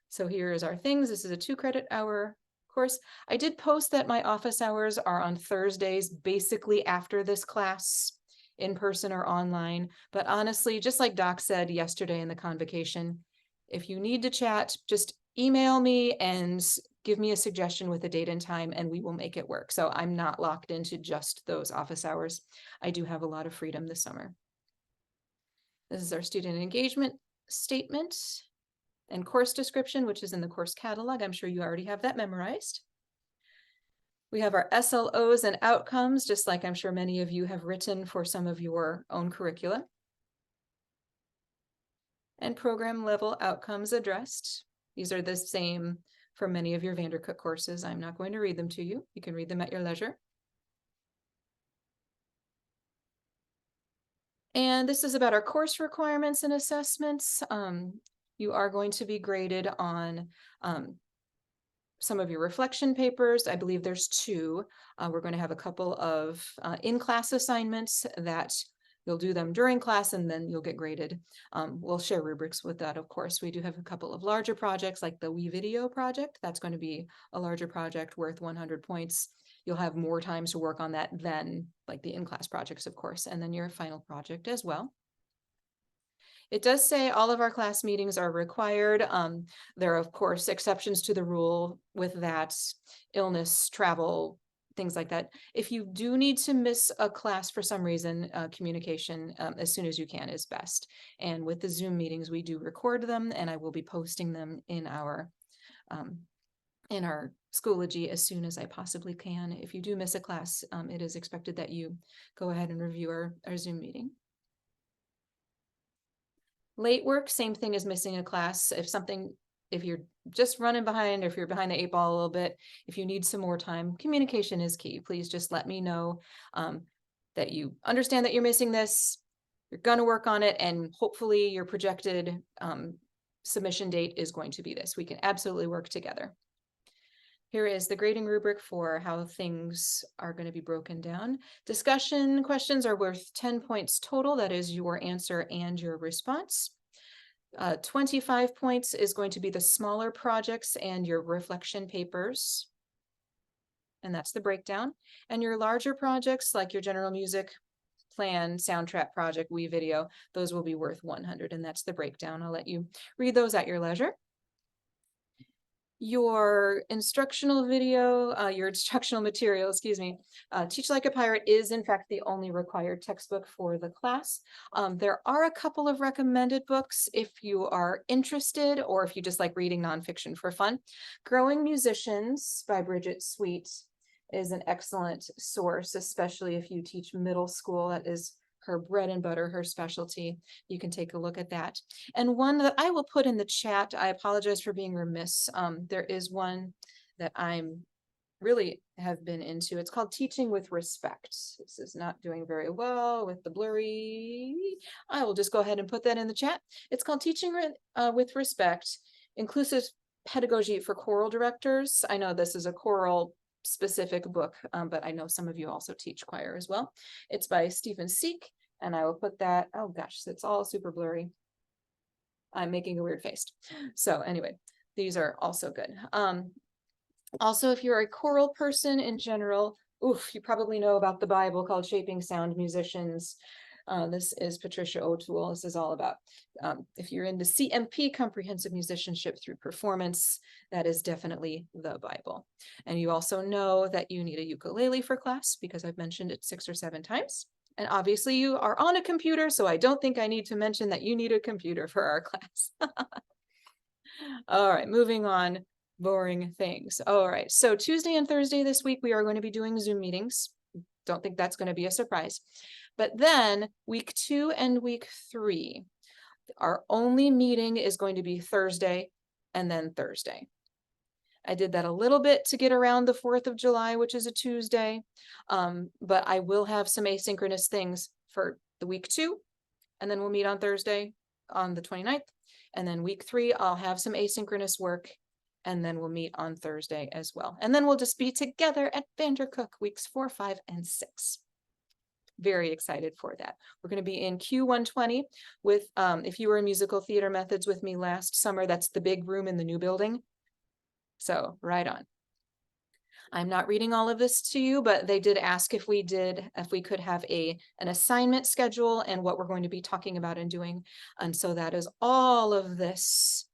So here is our things. This is a 2-credit hour course. I did post that my office hours are on Thursdays, basically after this class, in person or online. But honestly, just like Doc said yesterday in the convocation, if you need to chat, just email me and give me a suggestion with a date and time, and we will make it work. So I'm not locked into just those office hours. I do have a lot of freedom this summer. This is our student engagement statement and course description, which is in the course catalog. I'm sure you already have that memorized. We have our SLOs and outcomes, just like I'm sure many of you have written for some of your own curricula. And program level outcomes addressed. These are the same for many of your VanderCook courses. I'm not going to read them to you. You can read them at your leisure. And this is about our course requirements and assessments. You are going to be graded on some of your reflection papers. I believe there's 2. We're going to have a couple of in-class assignments that you'll do them during class and then you'll get graded. We'll share rubrics with that, of course. We do have a couple of larger projects like the WeVideo project. That's going to be a larger project worth 100 points. You'll have more time to work on that than like the in-class projects, of course, and then your final project as well. It does say all of our class meetings are required. There are, of course, exceptions to the rule with that, illness, travel, things like that. If you do need to miss a class for some reason, communication as soon as you can is best. And with the Zoom meetings, we do record them, and I will be posting them in our Schoology as soon as I possibly can. If you do miss a class, it is expected that you go ahead and review our Zoom meeting. Late work, same thing as missing a class. If you're just running behind, or if you're behind the 8 ball a little bit, if you need some more time, communication is key. Please just let me know that you understand that you're missing this, you're gonna work on it, and hopefully your projected submission date is going to be this. We can absolutely work together. Here is the grading rubric for how things are going to be broken down. Discussion questions are worth 10 points total. That is your answer and your response. 25 points is going to be the smaller projects and your reflection papers. And that's the breakdown. And your larger projects, like your general music plan, soundtrack project, WeVideo, those will be worth 100. And that's the breakdown. I'll let you read those at your leisure. Your instructional video, your instructional material, excuse me, Teach Like a Pirate is in fact the only required textbook for the class. There are a couple of recommended books if you are interested, or if you just like reading nonfiction for fun. Growing Musicians by Bridget Sweet is an excellent source, especially if you teach middle school. That is her bread and butter, her specialty. You can take a look at that. And one that I will put in the chat, I apologize for being remiss. There is one that I'm really have been into. It's called Teaching with Respect. This is not doing very well with the blurry. I will just go ahead and put that in the chat. It's called Teaching with Respect, Inclusive Pedagogy for Choral Directors. I know this is a choral specific book, but I know some of you also teach choir as well. It's by Stephen Seek, and I will put that, oh gosh, it's all super blurry. I'm making a weird face. So anyway, these are also good. Also, if you're a choral person in general, you probably know about the Bible called Shaping Sound Musicians. This is Patricia O'Toole. This is all about, if you're into CMP, Comprehensive Musicianship Through Performance, that is definitely the Bible. And you also know that you need a ukulele for class, because I've mentioned it 6 or 7 times. And obviously you are on a computer, so I don't think I need to mention that you need a computer for our class. All right, moving on. Boring things. All right, so Tuesday and Thursday this week, we are going to be doing Zoom meetings. Don't think that's going to be a surprise. But then week 2 and week 3, our only meeting is going to be Thursday and then Thursday. I did that a little bit to get around the 4th of July, which is a Tuesday. But I will have some asynchronous things for the week 2, and then we'll meet on Thursday on the 29th. And then week 3, I'll have some asynchronous work, and then we'll meet on Thursday as well. And then we'll just be together at VanderCook weeks 4, 5, and 6. Very excited for that. We're going to be in Q120 with, if you were in musical theater methods with me last summer, that's the big room in the new building. So right on. I'm not reading all of this to you, but they did ask if we could have an assignment schedule and what we're going to be talking about and doing. And so that is all of this.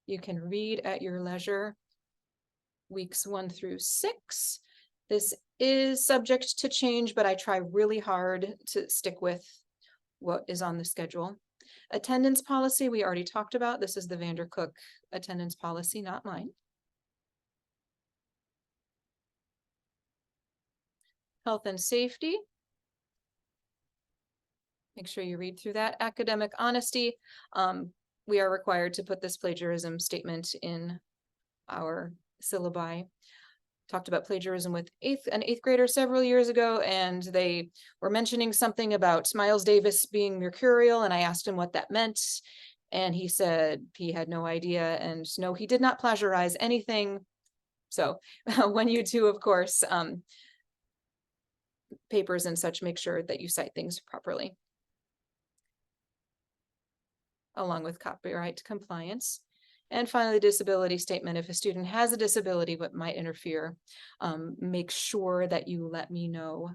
You can read at your leisure, weeks 1 through 6. This is subject to change, but I try really hard to stick with what is on the schedule. Attendance policy, we already talked about. This is the VanderCook attendance policy, not mine. Health and safety. Make sure you read through that. Academic honesty. We are required to put this plagiarism statement in our syllabi. Talked about plagiarism with an eighth grader several years ago, and they were mentioning something about Miles Davis being mercurial, and I asked him what that meant, and he said he had no idea, and no, he did not plagiarize anything. So when you do, of course, papers and such, make sure that you cite things properly, along with copyright compliance. And finally, disability statement. If a student has a disability what might interfere, make sure that you let me know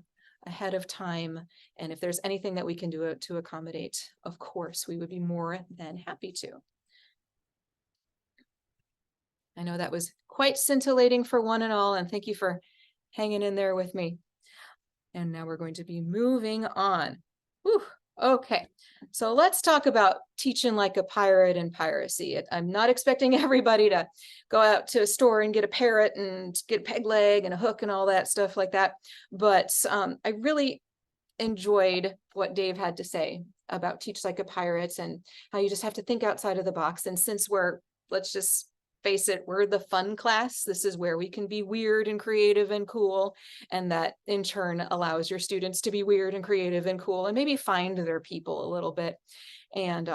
ahead of time. And if there's anything that we can do to accommodate, of course, we would be more than happy to. I know that was quite scintillating for one and all, and thank you for hanging in there with me. And now we're going to be moving on. Whew. Okay, so let's talk about teaching like a pirate and piracy. I'm not expecting everybody to go out to a store and get a parrot and get a peg leg and a hook and all that stuff like that. But I really enjoyed what Dave had to say about teach like a pirate and how you just have to think outside of the box. And since let's just face it, we're the fun class. This is where we can be weird and creative and cool. And that in turn allows your students to be weird and creative and cool and maybe find their people a little bit. And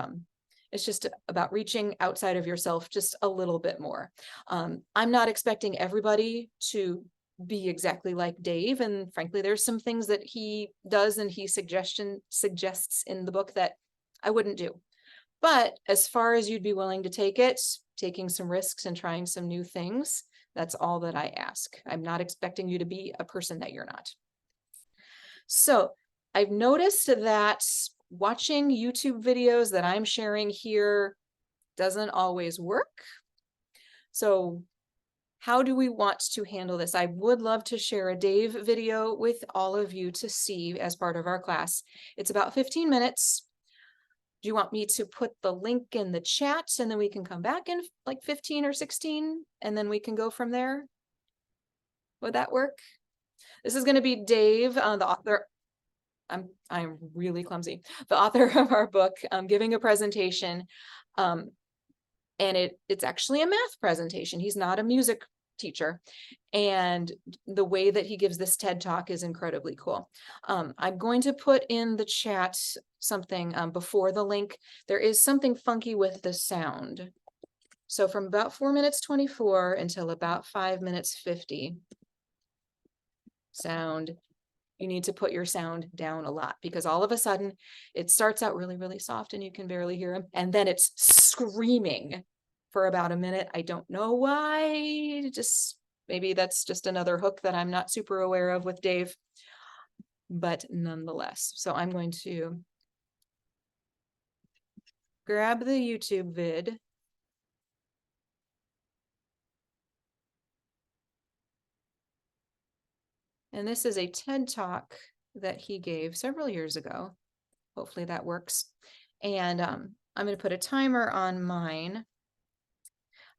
it's just about reaching outside of yourself just a little bit more. I'm not expecting everybody to be exactly like Dave. And frankly, there's some things that he does and he suggests in the book that I wouldn't do. But as far as you'd be willing to take it, taking some risks and trying some new things, that's all that I ask. I'm not expecting you to be a person that you're not. So I've noticed that watching YouTube videos that I'm sharing here doesn't always work. So how do we want to handle this? I would love to share a Dave video with all of you to see as part of our class. It's about 15 minutes. Do you want me to put the link in the chat and then we can come back in like 15 or 16 and then we can go from there? Would that work? This is going to be Dave, the author. I'm really clumsy. The author of our book, giving a presentation. And it's actually a math presentation. He's not a music teacher. And the way that he gives this TED Talk is incredibly cool. I'm going to put in the chat something before the link. There is something funky with the sound. So from about 4 minutes 24 until about 5 minutes 50, you need to put your sound down a lot because all of a sudden it starts out really, really soft and you can barely hear him. And then it's screaming for about a minute. I don't know why, maybe that's just another hook that I'm not super aware of with Dave, but nonetheless. So I'm going to grab the YouTube vid. And this is a TED Talk that he gave several years ago. Hopefully that works. And I'm going to put a timer on mine.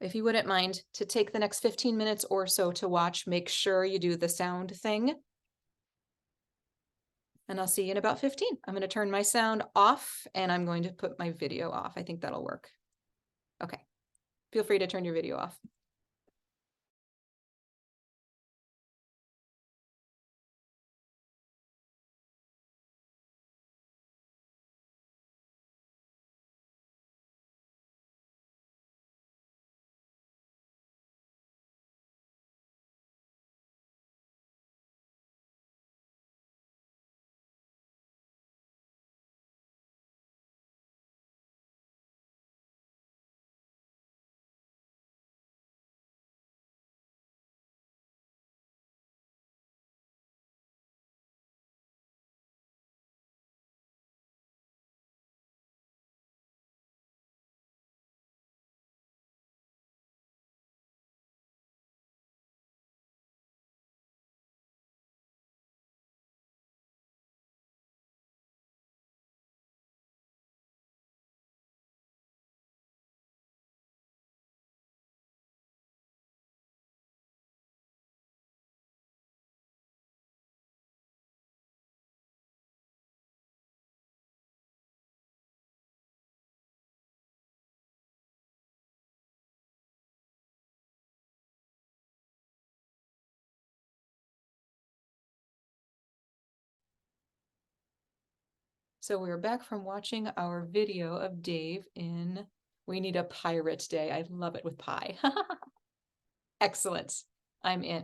If you wouldn't mind to take the next 15 minutes or so to watch, make sure you do the sound thing. And I'll see you in about 15. I'm going to turn my sound off and I'm going to put my video off. I think that'll work. Okay. Feel free to turn your video off. So we're back from watching our video of Dave in We Need a Pirate Day. I love it with pie. Excellent. I'm in.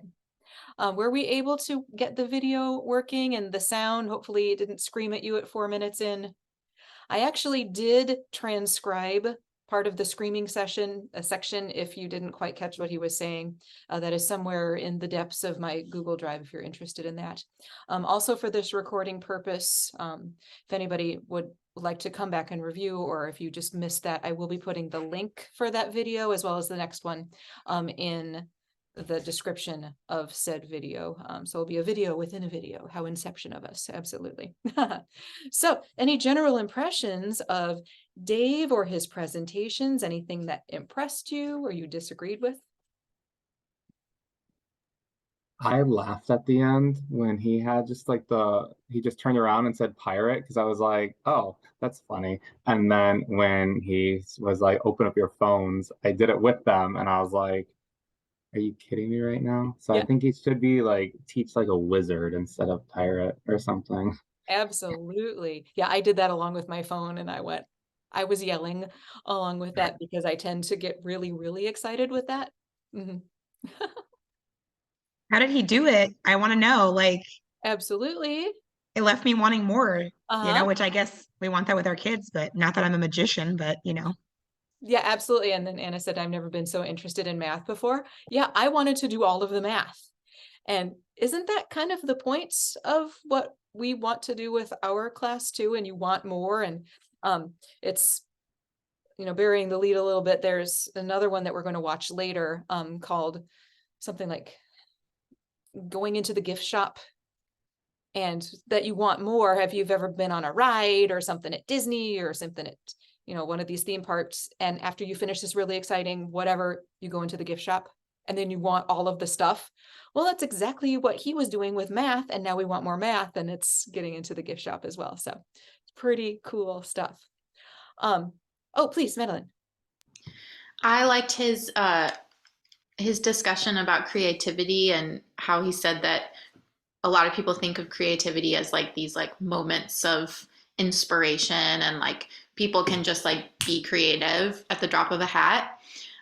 Were we able to get the video working and the sound? Hopefully it didn't scream at you at 4 minutes in. I actually did transcribe part of the screaming section, a section, if you didn't quite catch what he was saying. That is somewhere in the depths of my Google Drive if you're interested in that. Also for this recording purpose, if anybody would like to come back and review, or if you just missed that, I will be putting the link for that video as well as the next one in the description of said video. So it'll be a video within a video, how Inception of us, absolutely. So any general impressions of Dave or his presentations, anything that impressed you or you disagreed with? I laughed at the end when he had just like he just turned around and said pirate, because I was like, oh, that's funny. And then when he was like, open up your phones, I did it with them and I was like, are you kidding me right now? So Yeah. I think he should be like teach like a wizard instead of pirate or something. Absolutely. Yeah, I did that along with my phone and I was yelling along with that because I tend to get really, really excited with that. Mhm. How did he do it? I want to know. Like, Absolutely. it left me wanting more, Uh-huh. which I guess we want that with our kids, but not that I'm a magician, but Yeah, absolutely. And then Anna said, I've never been so interested in math before. Yeah, I wanted to do all of the math. And isn't that kind of the point of what we want to do with our class too? And you want more. And it's, burying the lead a little bit. There's another one that we're going to watch later called something like Going into the Gift Shop. And that you want more. Have you ever been on a ride or something at Disney or something at one of these theme parks, and after you finish this really exciting whatever, you go into the gift shop and then you want all of the stuff? Well, that's exactly what he was doing with math, and now we want more math, and it's getting into the gift shop as well. So pretty cool stuff. Oh, please, Madeline. I liked his discussion about creativity and how he said that a lot of people think of creativity as like these like moments of inspiration, and like people can just like be creative at the drop of a hat.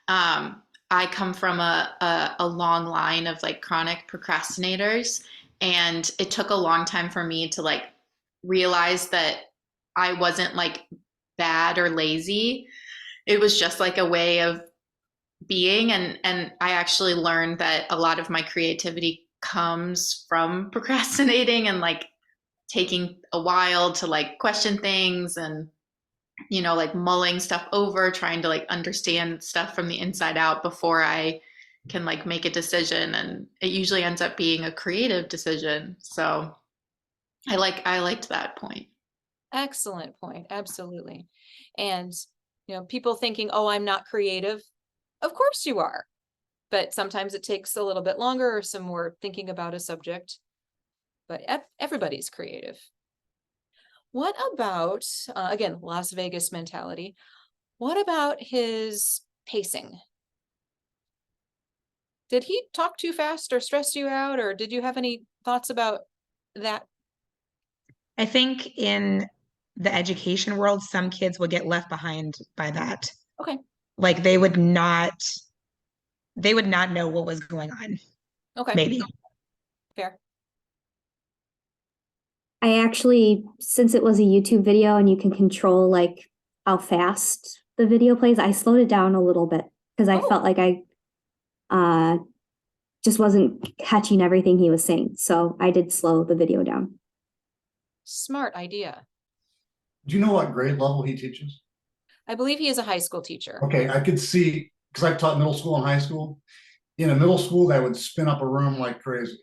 I come from a long line of like chronic procrastinators, and it took a long time for me to like realize that I wasn't like bad or lazy. It was just like a way of being, and I actually learned that a lot of my creativity comes from procrastinating and like taking a while to like question things, and like mulling stuff over, trying to like understand stuff from the inside out before I can like make a decision, and it usually ends up being a creative decision. So I liked that point. Excellent point. Absolutely. And people thinking, oh, I'm not creative. Of course you are. But sometimes it takes a little bit longer or some more thinking about a subject. But everybody's creative. What about, again, Las Vegas mentality? What about his pacing? Did he talk too fast or stress you out, or did you have any thoughts about that? I think in the education world, some kids will get left behind by that. Okay. Like they would not know what was going on. Okay. Maybe. Fair. I actually, since it was a YouTube video and you can control like how fast the video plays, I slowed it down a little bit because I felt like I just wasn't catching everything he was saying. So I did slow the video down. Smart idea. Do you know what grade level he teaches? I believe he is a high school teacher. Okay, I could see, because I've taught middle school and high school. In a middle school, that would spin up a room like crazy.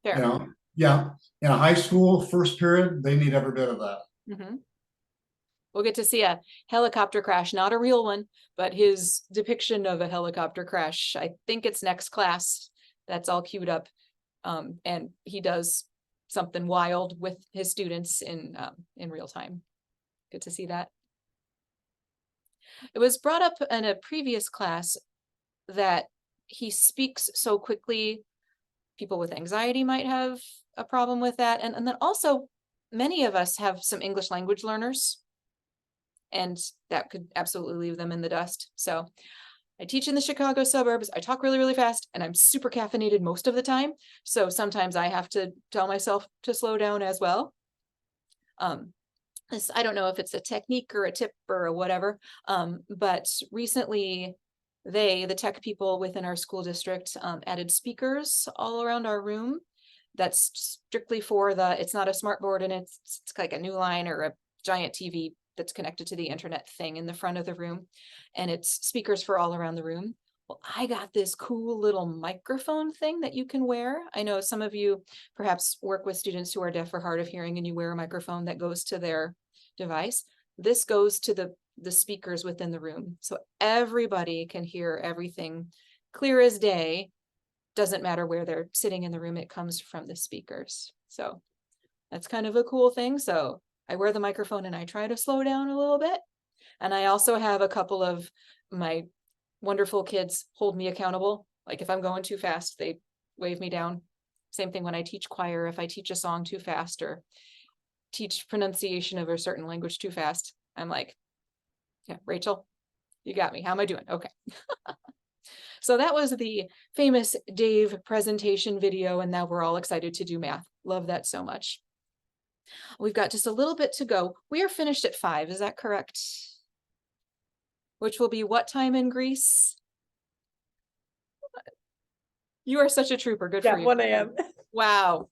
Fair. Yeah. In a high school, first period, they need every bit of that. Mm-hmm. We'll get to see a helicopter crash, not a real one, but his depiction of a helicopter crash. I think it's next class. That's all queued up. And he does something wild with his students in real time. Good to see that. It was brought up in a previous class that he speaks so quickly. People with anxiety might have a problem with that. And then also many of us have some English language learners, and that could absolutely leave them in the dust. So I teach in the Chicago suburbs. I talk really, really fast, and I'm super caffeinated most of the time. So sometimes I have to tell myself to slow down as well. I don't know if it's a technique or a tip or whatever, but recently the tech people within our school district added speakers all around our room. That's strictly for it's not a smart board, and it's like a new line or a giant TV that's connected to the internet thing in the front of the room, and it's speakers for all around the room. Well, I got this cool little microphone thing that you can wear. I know some of you perhaps work with students who are deaf or hard of hearing, and you wear a microphone that goes to their device. This goes to the speakers within the room, so everybody can hear everything clear as day. Doesn't matter where they're sitting in the room, it comes from the speakers. So that's kind of a cool thing. So I wear the microphone and I try to slow down a little bit. And I also have a couple of my wonderful kids hold me accountable. Like if I'm going too fast, they wave me down. Same thing when I teach choir. If I teach a song too fast or teach pronunciation of a certain language too fast, I'm like, yeah, Rachel, you got me. How am I doing? Okay. So that was the famous Dave presentation video, and now we're all excited to do math. Love that so much. We've got just a little bit to go. We are finished at 5, is that correct? Which will be what time in Greece? You are such a trooper, good for you. 1 a.m. Wow,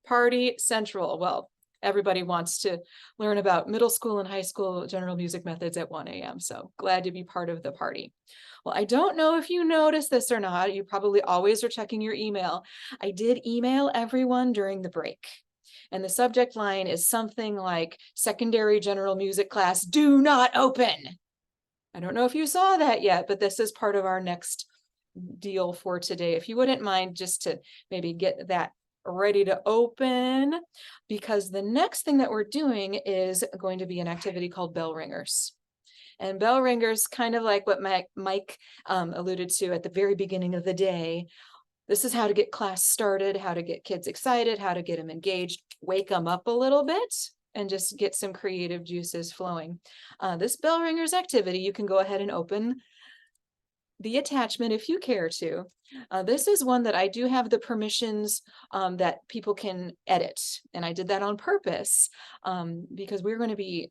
party central. Well, everybody wants to learn about middle school and high school general music methods at 1 a.m. So glad to be part of the party. Well, I don't know if you noticed this or not. You probably always are checking your email. I did email everyone during the break. And the subject line is something like secondary general music class, do not open. I don't know if you saw that yet, but this is part of our next deal for today. If you wouldn't mind just to maybe get that ready to open, because the next thing that we're doing is going to be an activity called bell ringers. And bell ringers, kind of like what Mike alluded to at the very beginning of the day. This is how to get class started, how to get kids excited, how to get them engaged, wake them up a little bit, and just get some creative juices flowing. This bell ringers activity, you can go ahead and open the attachment if you care to. This is one that I do have the permissions that people can edit. And I did that on purpose because we're going to be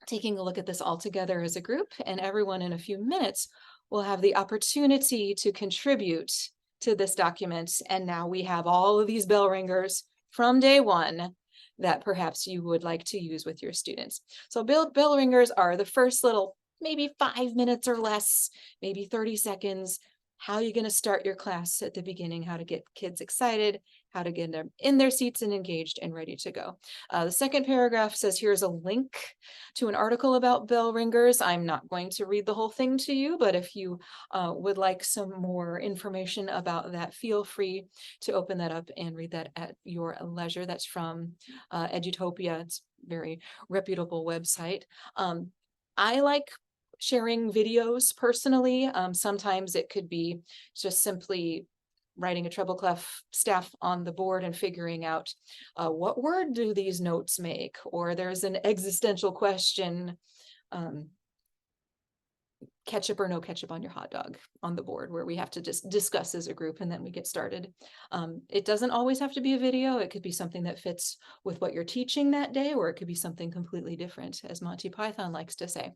taking a look at this all together as a group, and everyone in a few minutes will have the opportunity to contribute to this document. And now we have all of these bell ringers from day one that perhaps you would like to use with your students. So bell ringers are the first little, maybe 5 minutes or less, maybe 30 seconds. How are you going to start your class at the beginning? How to get kids excited, how to get them in their seats and engaged and ready to go. The second paragraph says, here's a link to an article about bell ringers. I'm not going to read the whole thing to you, but if you would like some more information about that, feel free to open that up and read that at your leisure. That's from Edutopia. It's a very reputable website. I like sharing videos personally. Sometimes it could be just simply writing a treble clef staff on the board and figuring out what word do these notes make, or there's an existential question, ketchup or no ketchup on your hot dog on the board, where we have to just discuss as a group and then we get started. It doesn't always have to be a video. It could be something that fits with what you're teaching that day, or it could be something completely different, as Monty Python likes to say.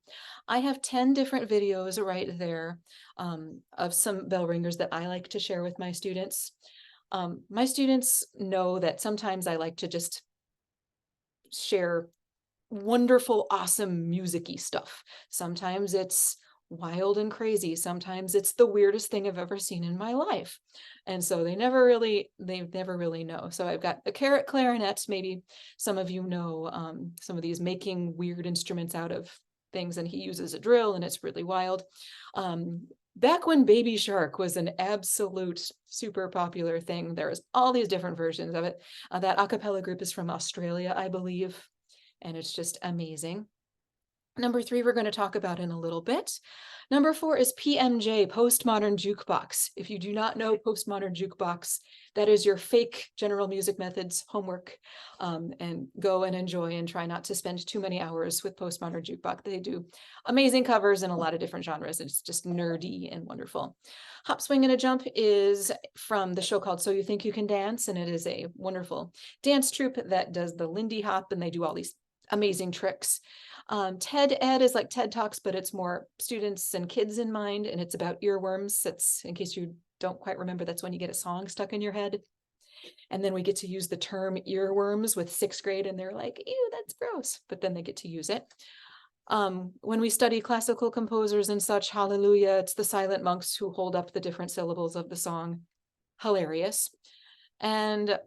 I have 10 different videos right there of some bell ringers that I like to share with my students. My students know that sometimes I like to just share wonderful, awesome music-y stuff. Sometimes it's wild and crazy. Sometimes it's the weirdest thing I've ever seen in my life. And so they never really know. So I've got a carrot clarinet. Maybe some of you know some of these making weird instruments out of things, and he uses a drill and it's really wild. Back when Baby Shark was an absolute super popular thing, there's all these different versions of it. That a cappella group is from Australia, I believe, and it's just amazing. Number 3, we're going to talk about in a little bit. Number 4 is PMJ, Postmodern Jukebox. If you do not know Postmodern Jukebox, that is your fake general music methods homework. And go and enjoy and try not to spend too many hours with Postmodern Jukebox. They do amazing covers in a lot of different genres. It's just nerdy and wonderful. Hop, Swing, and a Jump is from the show called So You Think You Can Dance, and it is a wonderful dance troupe that does the Lindy Hop, and they do all these amazing tricks. TED Ed is like TED Talks, but it's more students and kids in mind, and it's about earworms. That's, in case you don't quite remember, that's when you get a song stuck in your head. And then we get to use the term earworms with 6th grade, and they're like, ew, that's gross, but then they get to use it. When we study classical composers and such, hallelujah, it's the silent monks who hold up the different syllables of the song. Hilarious. And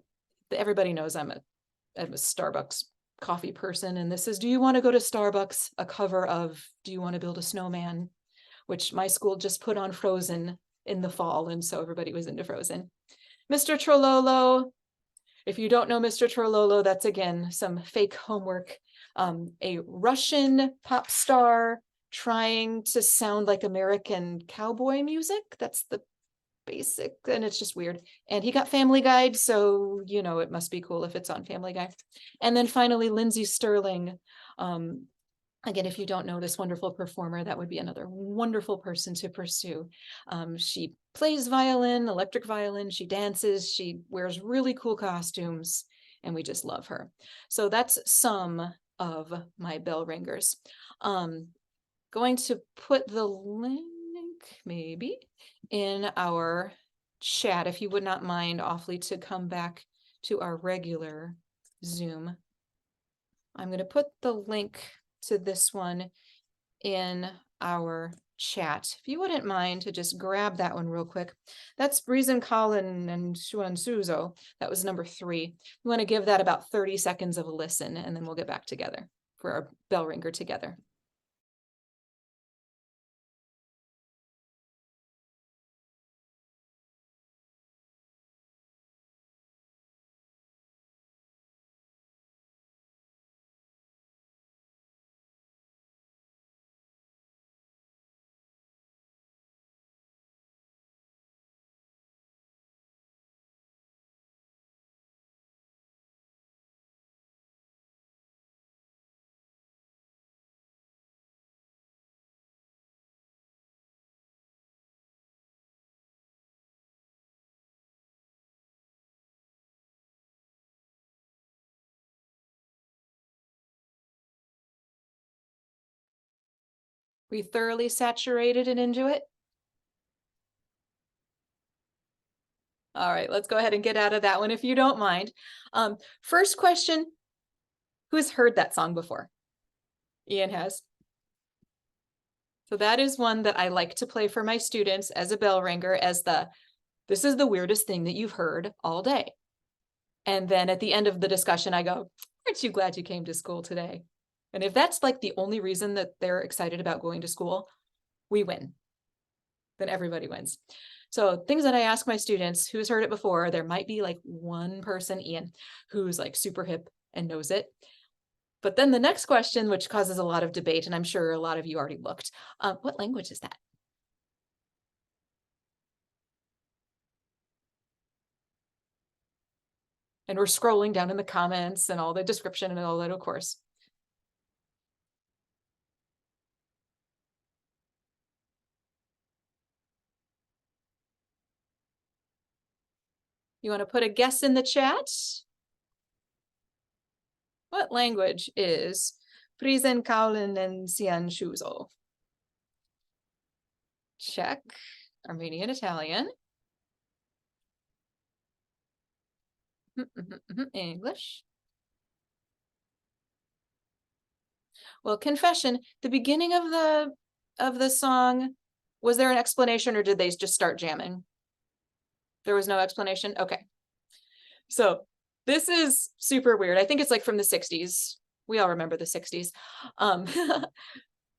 everybody knows I'm a Starbucks coffee person, and this is Do You Want to Go to Starbucks, a cover of Do You Want to Build a Snowman, which my school just put on Frozen in the fall, and so everybody was into Frozen. Mr. Trololo, if you don't know Mr. Trololo, that's again some fake homework. A Russian pop star trying to sound like American cowboy music. That's the basic, and it's just weird. And he got Family Guide, so you know it must be cool if it's on Family Guy. And then finally, Lindsay Sterling. Again, if you don't know this wonderful performer, that would be another wonderful person to pursue. She plays violin, electric violin, she dances, she wears really cool costumes, and we just love her. So that's some of my bell ringers. Going to put the link maybe in our chat, if you would not mind awfully to come back to our regular Zoom. I'm going to put the link to this one in our chat. If you wouldn't mind to just grab that one real quick. That's Breezen Colin and Shuan Suzo. That was number 3. We want to give that about 30 seconds of a listen, and then we'll get back together for our bell ringer together. We thoroughly saturated and into it. All right, let's go ahead and get out of that one if you don't mind. First question, who's heard that song before? Ian has. So that is one that I like to play for my students as a bell ringer, as this is the weirdest thing that you've heard all day. And then at the end of the discussion, I go, aren't you glad you came to school today? And if that's like the only reason that they're excited about going to school, we win. Then everybody wins. So things that I ask my students, who's heard it before, there might be like one person, Ian, who's like super hip and knows it. But then the next question, which causes a lot of debate, and I'm sure a lot of you already looked, what language is that? And we're scrolling down in the comments and all the description and all that, of course. You want to put a guess in the chat? What language is Prisen Kaulen and Sian Shuzo? Czech, Armenian, Italian. English. Well, confession, the beginning of the song, was there an explanation or did they just start jamming? There was no explanation? Okay. So this is super weird. I think it's like from the 60s. We all remember the 60s.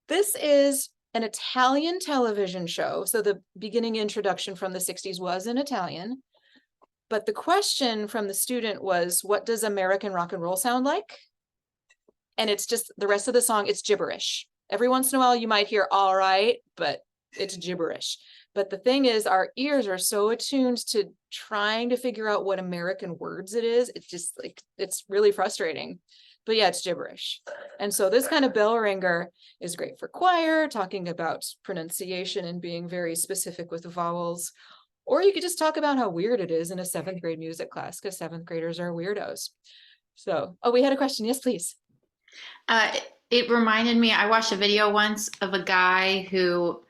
This is an Italian television show. So the beginning introduction from the 60s was in Italian. But the question from the student was, what does American rock and roll sound like? And it's just the rest of the song, it's gibberish. Every once in a while you might hear all right, but it's gibberish. But the thing is, our ears are so attuned to trying to figure out what American words it is. It's just like, it's really frustrating. But yeah, it's gibberish. And so this kind of bell ringer is great for choir, talking about pronunciation and being very specific with the vowels. Or you could just talk about how weird it is in a 7th grade music class, because 7th graders are weirdos. So, oh, we had a question. Yes, please. It reminded me, I watched a video once of a guy who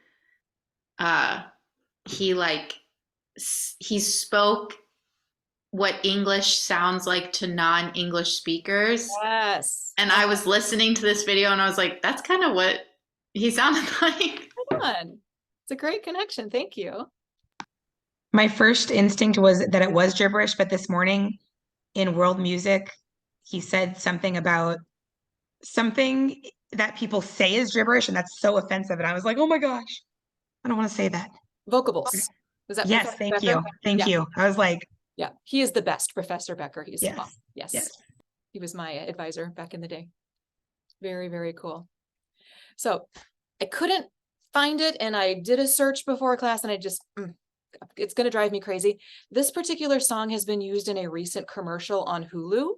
he spoke what English sounds like to non-English speakers. Yes. And I was listening to this video and I was like, that's kind of what he sounded like. Come on. It's a great connection. Thank you. My first instinct was that it was gibberish, but this morning in world music, he said something about something that people say is gibberish, and that's so offensive. And I was like, oh my gosh, I don't want to say that. Vocables. Was that Yes, Professor thank Becker? you. Thank Yeah. you. I was like, Yeah, he is the best, Professor Becker. He's yes, yes. yes. He was my advisor back in the day. Very, very cool. So I couldn't find it, and I did a search before class, and I just, it's going to drive me crazy. This particular song has been used in a recent commercial on Hulu,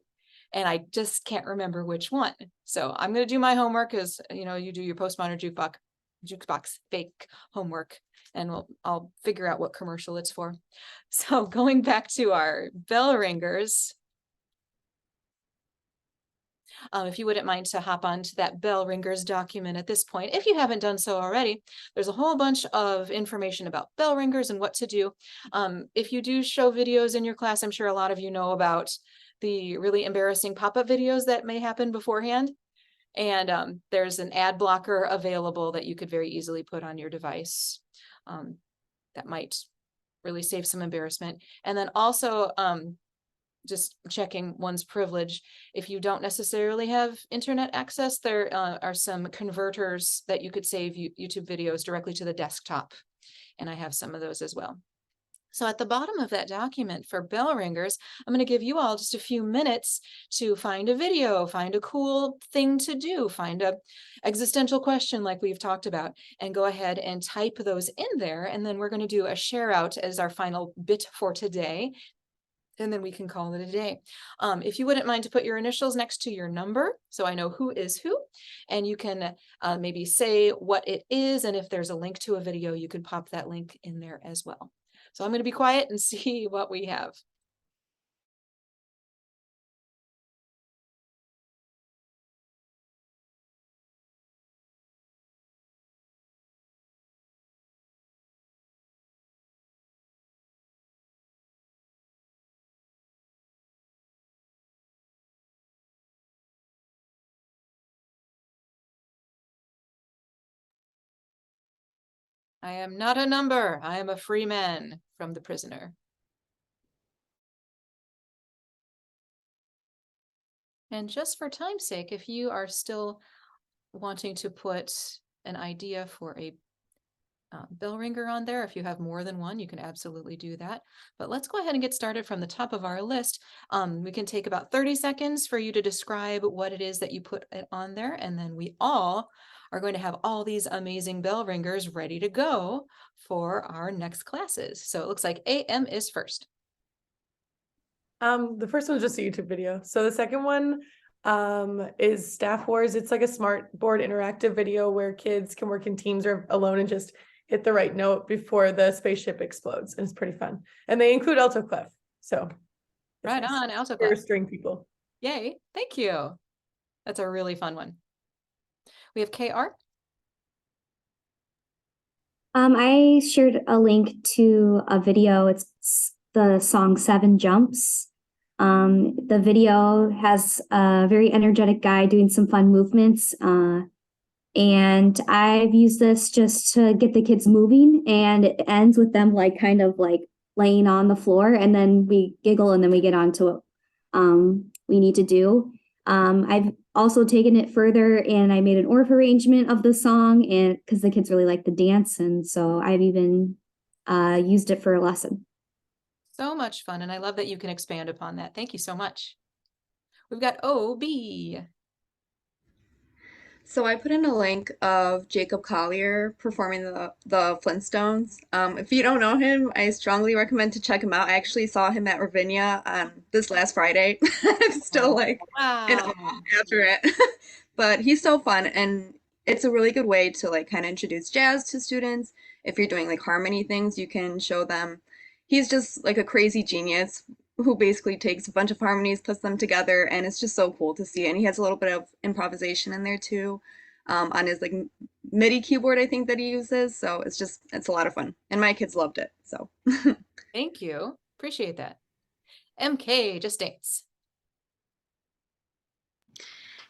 and I just can't remember which one. So I'm going to do my homework, because, you know, you do your postmodern jukebox fake homework, and I'll figure out what commercial it's for. So going back to our bell ringers, if you wouldn't mind to hop onto that bell ringers document at this point, if you haven't done so already, there's a whole bunch of information about bell ringers and what to do. If you do show videos in your class, I'm sure a lot of you know about the really embarrassing pop-up videos that may happen beforehand. And there's an ad blocker available that you could very easily put on your device. That might really save some embarrassment. And then also, just checking one's privilege. If you don't necessarily have internet access, there are some converters that you could save YouTube videos directly to the desktop. And I have some of those as well. So at the bottom of that document for bell ringers, I'm going to give you all just a few minutes to find a video, find a cool thing to do, find a existential question like we've talked about, and go ahead and type those in there. And then we're going to do a share out as our final bit for today. And then we can call it a day. If you wouldn't mind to put your initials next to your number, so I know who is who, and you can maybe say what it is, and if there's a link to a video, you could pop that link in there as well. So I'm going to be quiet and see what we have. I am not a number. I am a free man from the prisoner. And just for time's sake, if you are still wanting to put an idea for a bell ringer on there, if you have more than one, you can absolutely do that. But let's go ahead and get started from the top of our list. We can take about 30 seconds for you to describe what it is that you put it on there, and then we all are going to have all these amazing bell ringers ready to go for our next classes. So it looks like AM is first. The first one is just a YouTube video. So the second one is Staff Wars. It's like a smart board interactive video where kids can work in teams or alone and just hit the right note before the spaceship explodes. And it's pretty fun. And they include alto clef. So right on, alto for clef. string people. Yay, thank you. That's a really fun one. We have KR. I shared a link to a video. It's the song 7 Jumps. The video has a very energetic guy doing some fun movements. And I've used this just to get the kids moving, and it ends with them like kind of like laying on the floor, and then we giggle and then we get on to what we need to do. I've also taken it further and I made an orph arrangement of the song, and because the kids really like the dance, and so I've even used it for a lesson. So much fun, and I love that you can expand upon that. Thank you so much. We've got OB. So I put in a link of Jacob Collier performing the Flintstones. If you don't know him, I strongly recommend to check him out. I actually saw him at Ravinia this last Friday. I'm still like in Wow. awe after it. But he's so fun, and it's a really good way to like kind of introduce jazz to students. If you're doing like harmony things, you can show them. He's just like a crazy genius who basically takes a bunch of harmonies, puts them together, and it's just so cool to see. And he has a little bit of improvisation in there too, on his like MIDI keyboard, I think that he uses. So it's a lot of fun, and my kids loved it. So Thank you. Appreciate that. MK, just dance.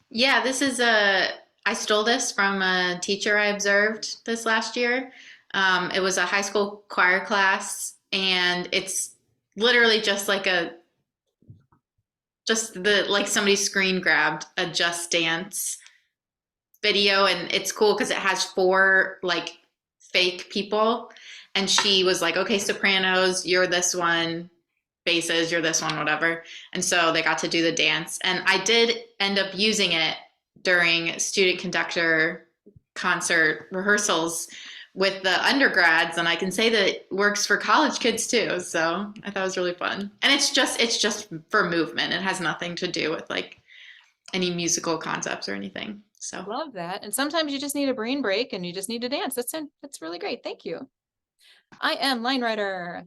Yeah, I stole this from a teacher I observed this last year. It was a high school choir class, and it's literally just like like somebody screen grabbed a Just Dance video, and it's cool because it has 4 like fake people, and she was like, okay, sopranos, you're this one, basses, you're this one, whatever. And so they got to do the dance, and I did end up using it during student conductor concert rehearsals with the undergrads, and I can say that it works for college kids too. So I thought it was really fun, and it's just for movement. It has nothing to do with like any musical concepts or anything. So Love that. And sometimes you just need a brain break and you just need to dance. That's really great. Thank you. I am Line Writer.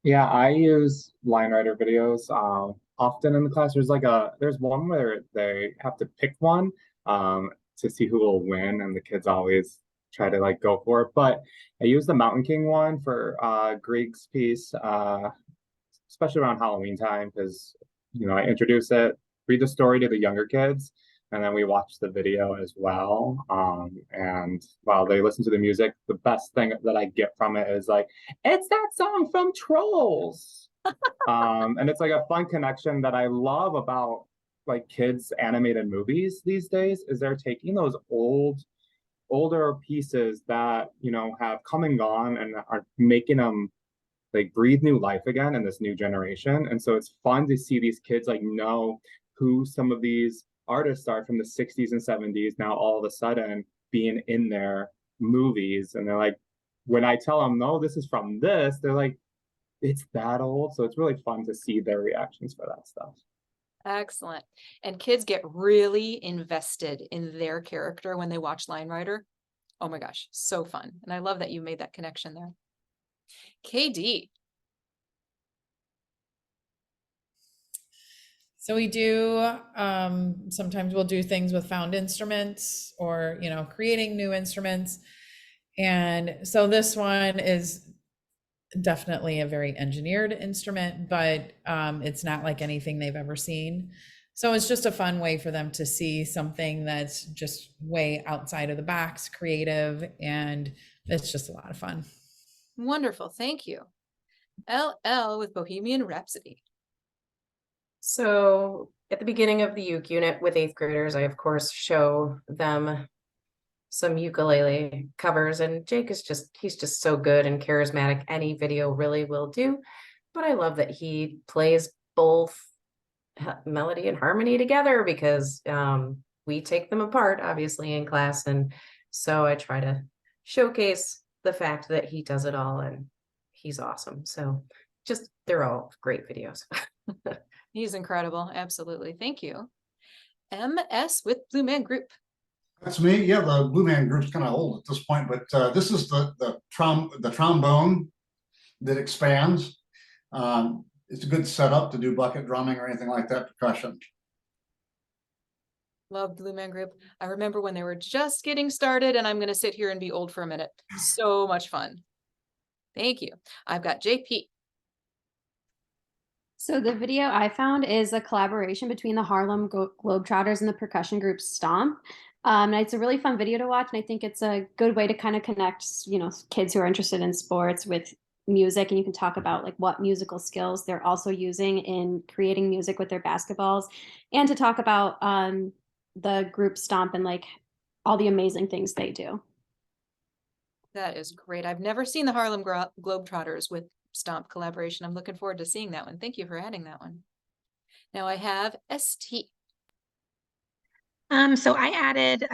Yeah, I use line writer videos often in the class. There's one where they have to pick one to see who will win, and the kids always try to like go for it. But I use the Mountain King one for Greek's piece, especially around Halloween time, because I introduce it, read the story to the younger kids, and then we watch the video as well. And while they listen to the music, the best thing that I get from it is like, it's that song from Trolls. And it's like a fun connection that I love about like kids animated movies these days, is they're taking those older pieces that have come and gone and are making them like breathe new life again in this new generation. And so it's fun to see these kids like know who some of these artists are from the 60s and 70s now all of a sudden being in their movies. And they're like, when I tell them, no, this is from this, they're like, it's that old. So it's really fun to see their reactions for that stuff. Excellent. And kids get really invested in their character when they watch Line Writer. Oh my gosh, so fun. And I love that you made that connection there. KD. So we do, sometimes we'll do things with found instruments or, creating new instruments. And so this one is definitely a very engineered instrument, but it's not like anything they've ever seen. So it's just a fun way for them to see something that's just way outside of the box, creative, and it's just a lot of fun. Wonderful. Thank you. LL with Bohemian Rhapsody. So at the beginning of the uke unit with 8th graders, I of course show them some ukulele covers, and Jake is he's just so good and charismatic. Any video really will do, but I love that he plays both melody and harmony together, because we take them apart obviously in class, and so I try to showcase the fact that he does it all and he's awesome. So they're all great videos. He's incredible. Absolutely. Thank you. MS with Blue Man Group. That's me. Yeah, the Blue Man Group's kind of old at this point, but this is the trombone that expands. It's a good setup to do bucket drumming or anything like that, percussion. Love Blue Man Group. I remember when they were just getting started, and I'm going to sit here and be old for a minute. So much fun. Thank you. I've got JP. So the video I found is a collaboration between the Harlem Globetrotters and the percussion group Stomp. And it's a really fun video to watch, and I think it's a good way to kind of connect, kids who are interested in sports with music, and you can talk about like what musical skills they're also using in creating music with their basketballs, and to talk about the group Stomp and like all the amazing things they do. That is great. I've never seen the Harlem Globetrotters with Stomp collaboration. I'm looking forward to seeing that one. Thank you for adding that one. Now I have ST. So I added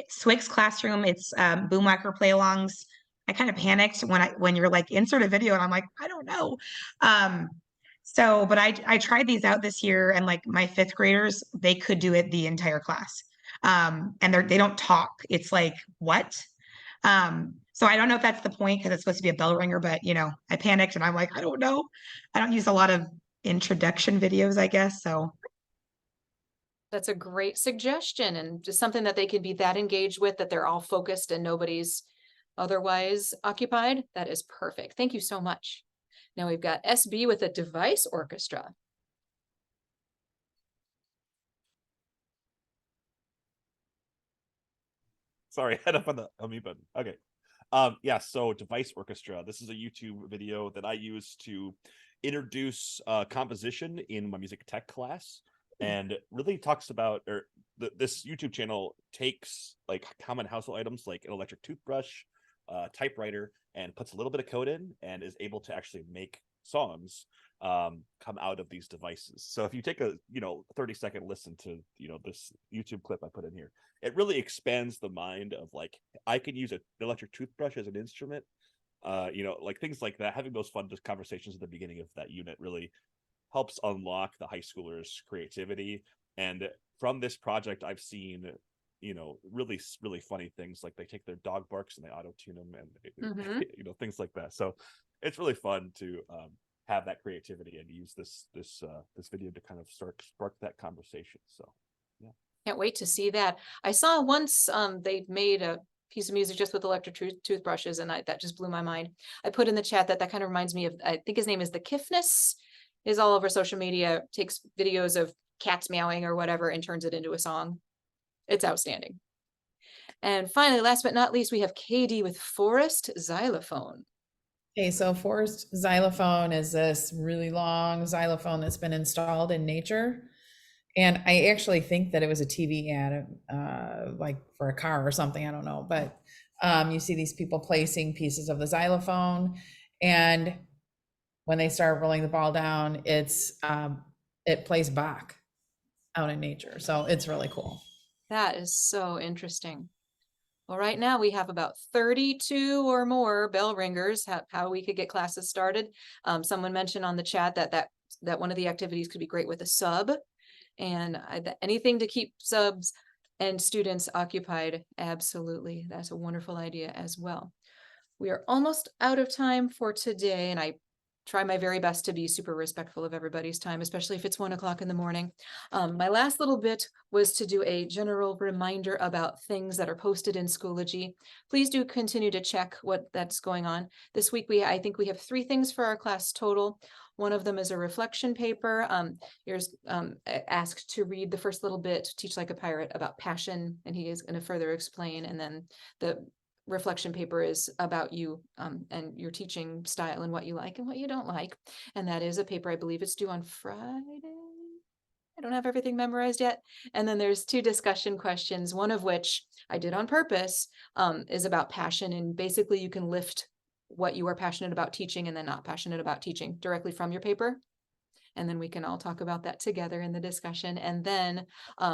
Swick's Classroom. It's Boomwhacker play-alongs. I kind of panicked when you're like insert a video, and I'm like, I don't know. But I tried these out this year, and like my fifth graders, they could do it the entire class. And they don't talk. It's like, what? So I don't know if that's the point because it's supposed to be a bell ringer, but I panicked and I'm like, I don't know. I don't use a lot of introduction videos, I guess. So That's a great suggestion, and just something that they can be that engaged with that they're all focused and nobody's otherwise occupied. That is perfect. Thank you so much. Now we've got SB with a device orchestra. Sorry, head up on the mute button. Okay. Yeah, so device orchestra. This is a YouTube video that I use to introduce composition in my music tech class, and really talks about, this YouTube channel takes like common household items like an electric toothbrush, typewriter, and puts a little bit of code in and is able to actually make songs come out of these devices. So if you take a 30-second listen to this YouTube clip I put in here, it really expands the mind of like, I could use an electric toothbrush as an instrument, like things like that. Having those fun conversations at the beginning of that unit really helps unlock the high schoolers' creativity. And from this project, I've seen really, really funny things, like they take their dog barks and they auto tune them, and things like that. So it's really fun to have that creativity and use this video to kind of spark that conversation. So yeah, can't wait to see that. I saw once they made a piece of music just with electric toothbrushes, and that just blew my mind. I put in the chat that kind of reminds me of, I think his name is the Kiffness, is all over social media, takes videos of cats meowing or whatever and turns it into a song. It's outstanding. And finally, last but not least, we have KD with Forest Xylophone. Okay, so Forest Xylophone is this really long xylophone that's been installed in nature. And I actually think that it was a TV ad, like for a car or something, I don't know. But you see these people placing pieces of the xylophone, and when they start rolling the ball down, it plays Bach out in nature. So it's really cool. That is so interesting. Well, right now we have about 32 or more bell ringers, how we could get classes started. Someone mentioned on the chat that one of the activities could be great with a sub, and anything to keep subs and students occupied. Absolutely. That's a wonderful idea as well. We are almost out of time for today, and I try my very best to be super respectful of everybody's time, especially if it's 1 o'clock in the morning. My last little bit was to do a general reminder about things that are posted in Schoology. Please do continue to check what that's going on. This week, I think we have 3 things for our class total. One of them is a reflection paper. You're asked to read the first little bit, Teach Like a Pirate, about passion, and he is going to further explain. And then the reflection paper is about you and your teaching style and what you like and what you don't like. And that is a paper, I believe it's due on Friday. I don't have everything memorized yet. And then there's 2 discussion questions, one of which I did on purpose, is about passion. And basically you can lift what you are passionate about teaching and then not passionate about teaching directly from your paper. And then we can all talk about that together in the discussion. And then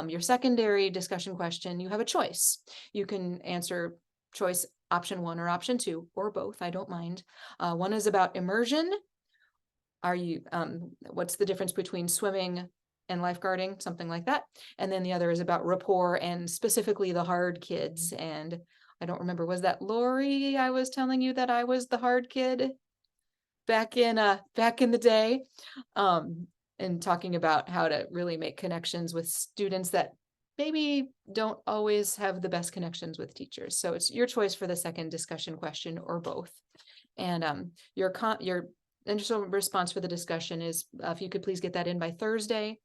your secondary discussion question, you have a choice. You can answer choice option 1 or option 2, or both, I don't mind. One is about immersion. What's the difference between swimming and lifeguarding, something like that. And then the other is about rapport and specifically the hard kids. And I don't remember, was that Lori? I was telling you that I was the hard kid back in the day, and talking about how to really make connections with students that maybe don't always have the best connections with teachers. So it's your choice for the second discussion question, or both. And your initial response for the discussion is, if you could please get that in by Thursday.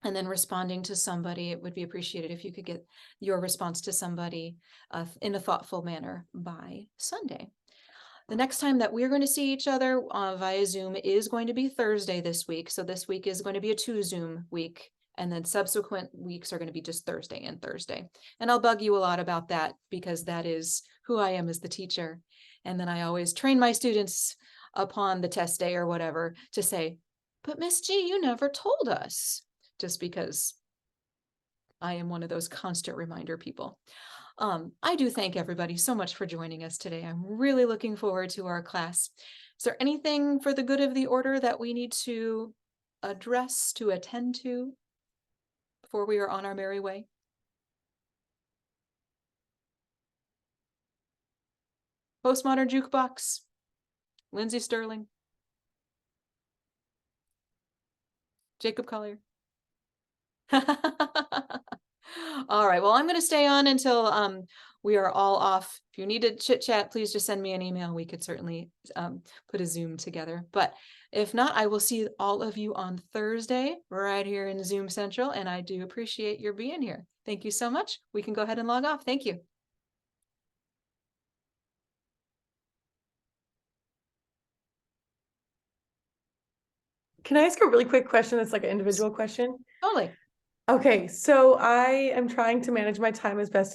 And then responding to somebody, it would be appreciated if you could get your response to somebody in a thoughtful manner by Sunday. The next time that we're going to see each other via Zoom is going to be Thursday this week. So this week is going to be a 2 Zoom week. And then subsequent weeks are going to be just Thursday and Thursday. And I'll bug you a lot about that because that is who I am as the teacher. And then I always train my students upon the test day or whatever to say, but Miss G, you never told us. Just because I am one of those constant reminder people. I do thank everybody so much for joining us today. I'm really looking forward to our class. Is there anything for the good of the order that we need to address, to attend to before we are on our merry way? Postmodern Jukebox, Lindsay Sterling, Jacob Collier. All right, well, I'm going to stay on until we are all off. If you need to chit chat, please just send me an email. We could certainly put a Zoom together. But if not, I will see all of you on Thursday right here in Zoom Central. And I do appreciate your being here. Thank you so much. We can go ahead and log off. Thank you. Can I ask a really quick question that's like an individual question? Totally. Okay, so I am trying to manage my time as best as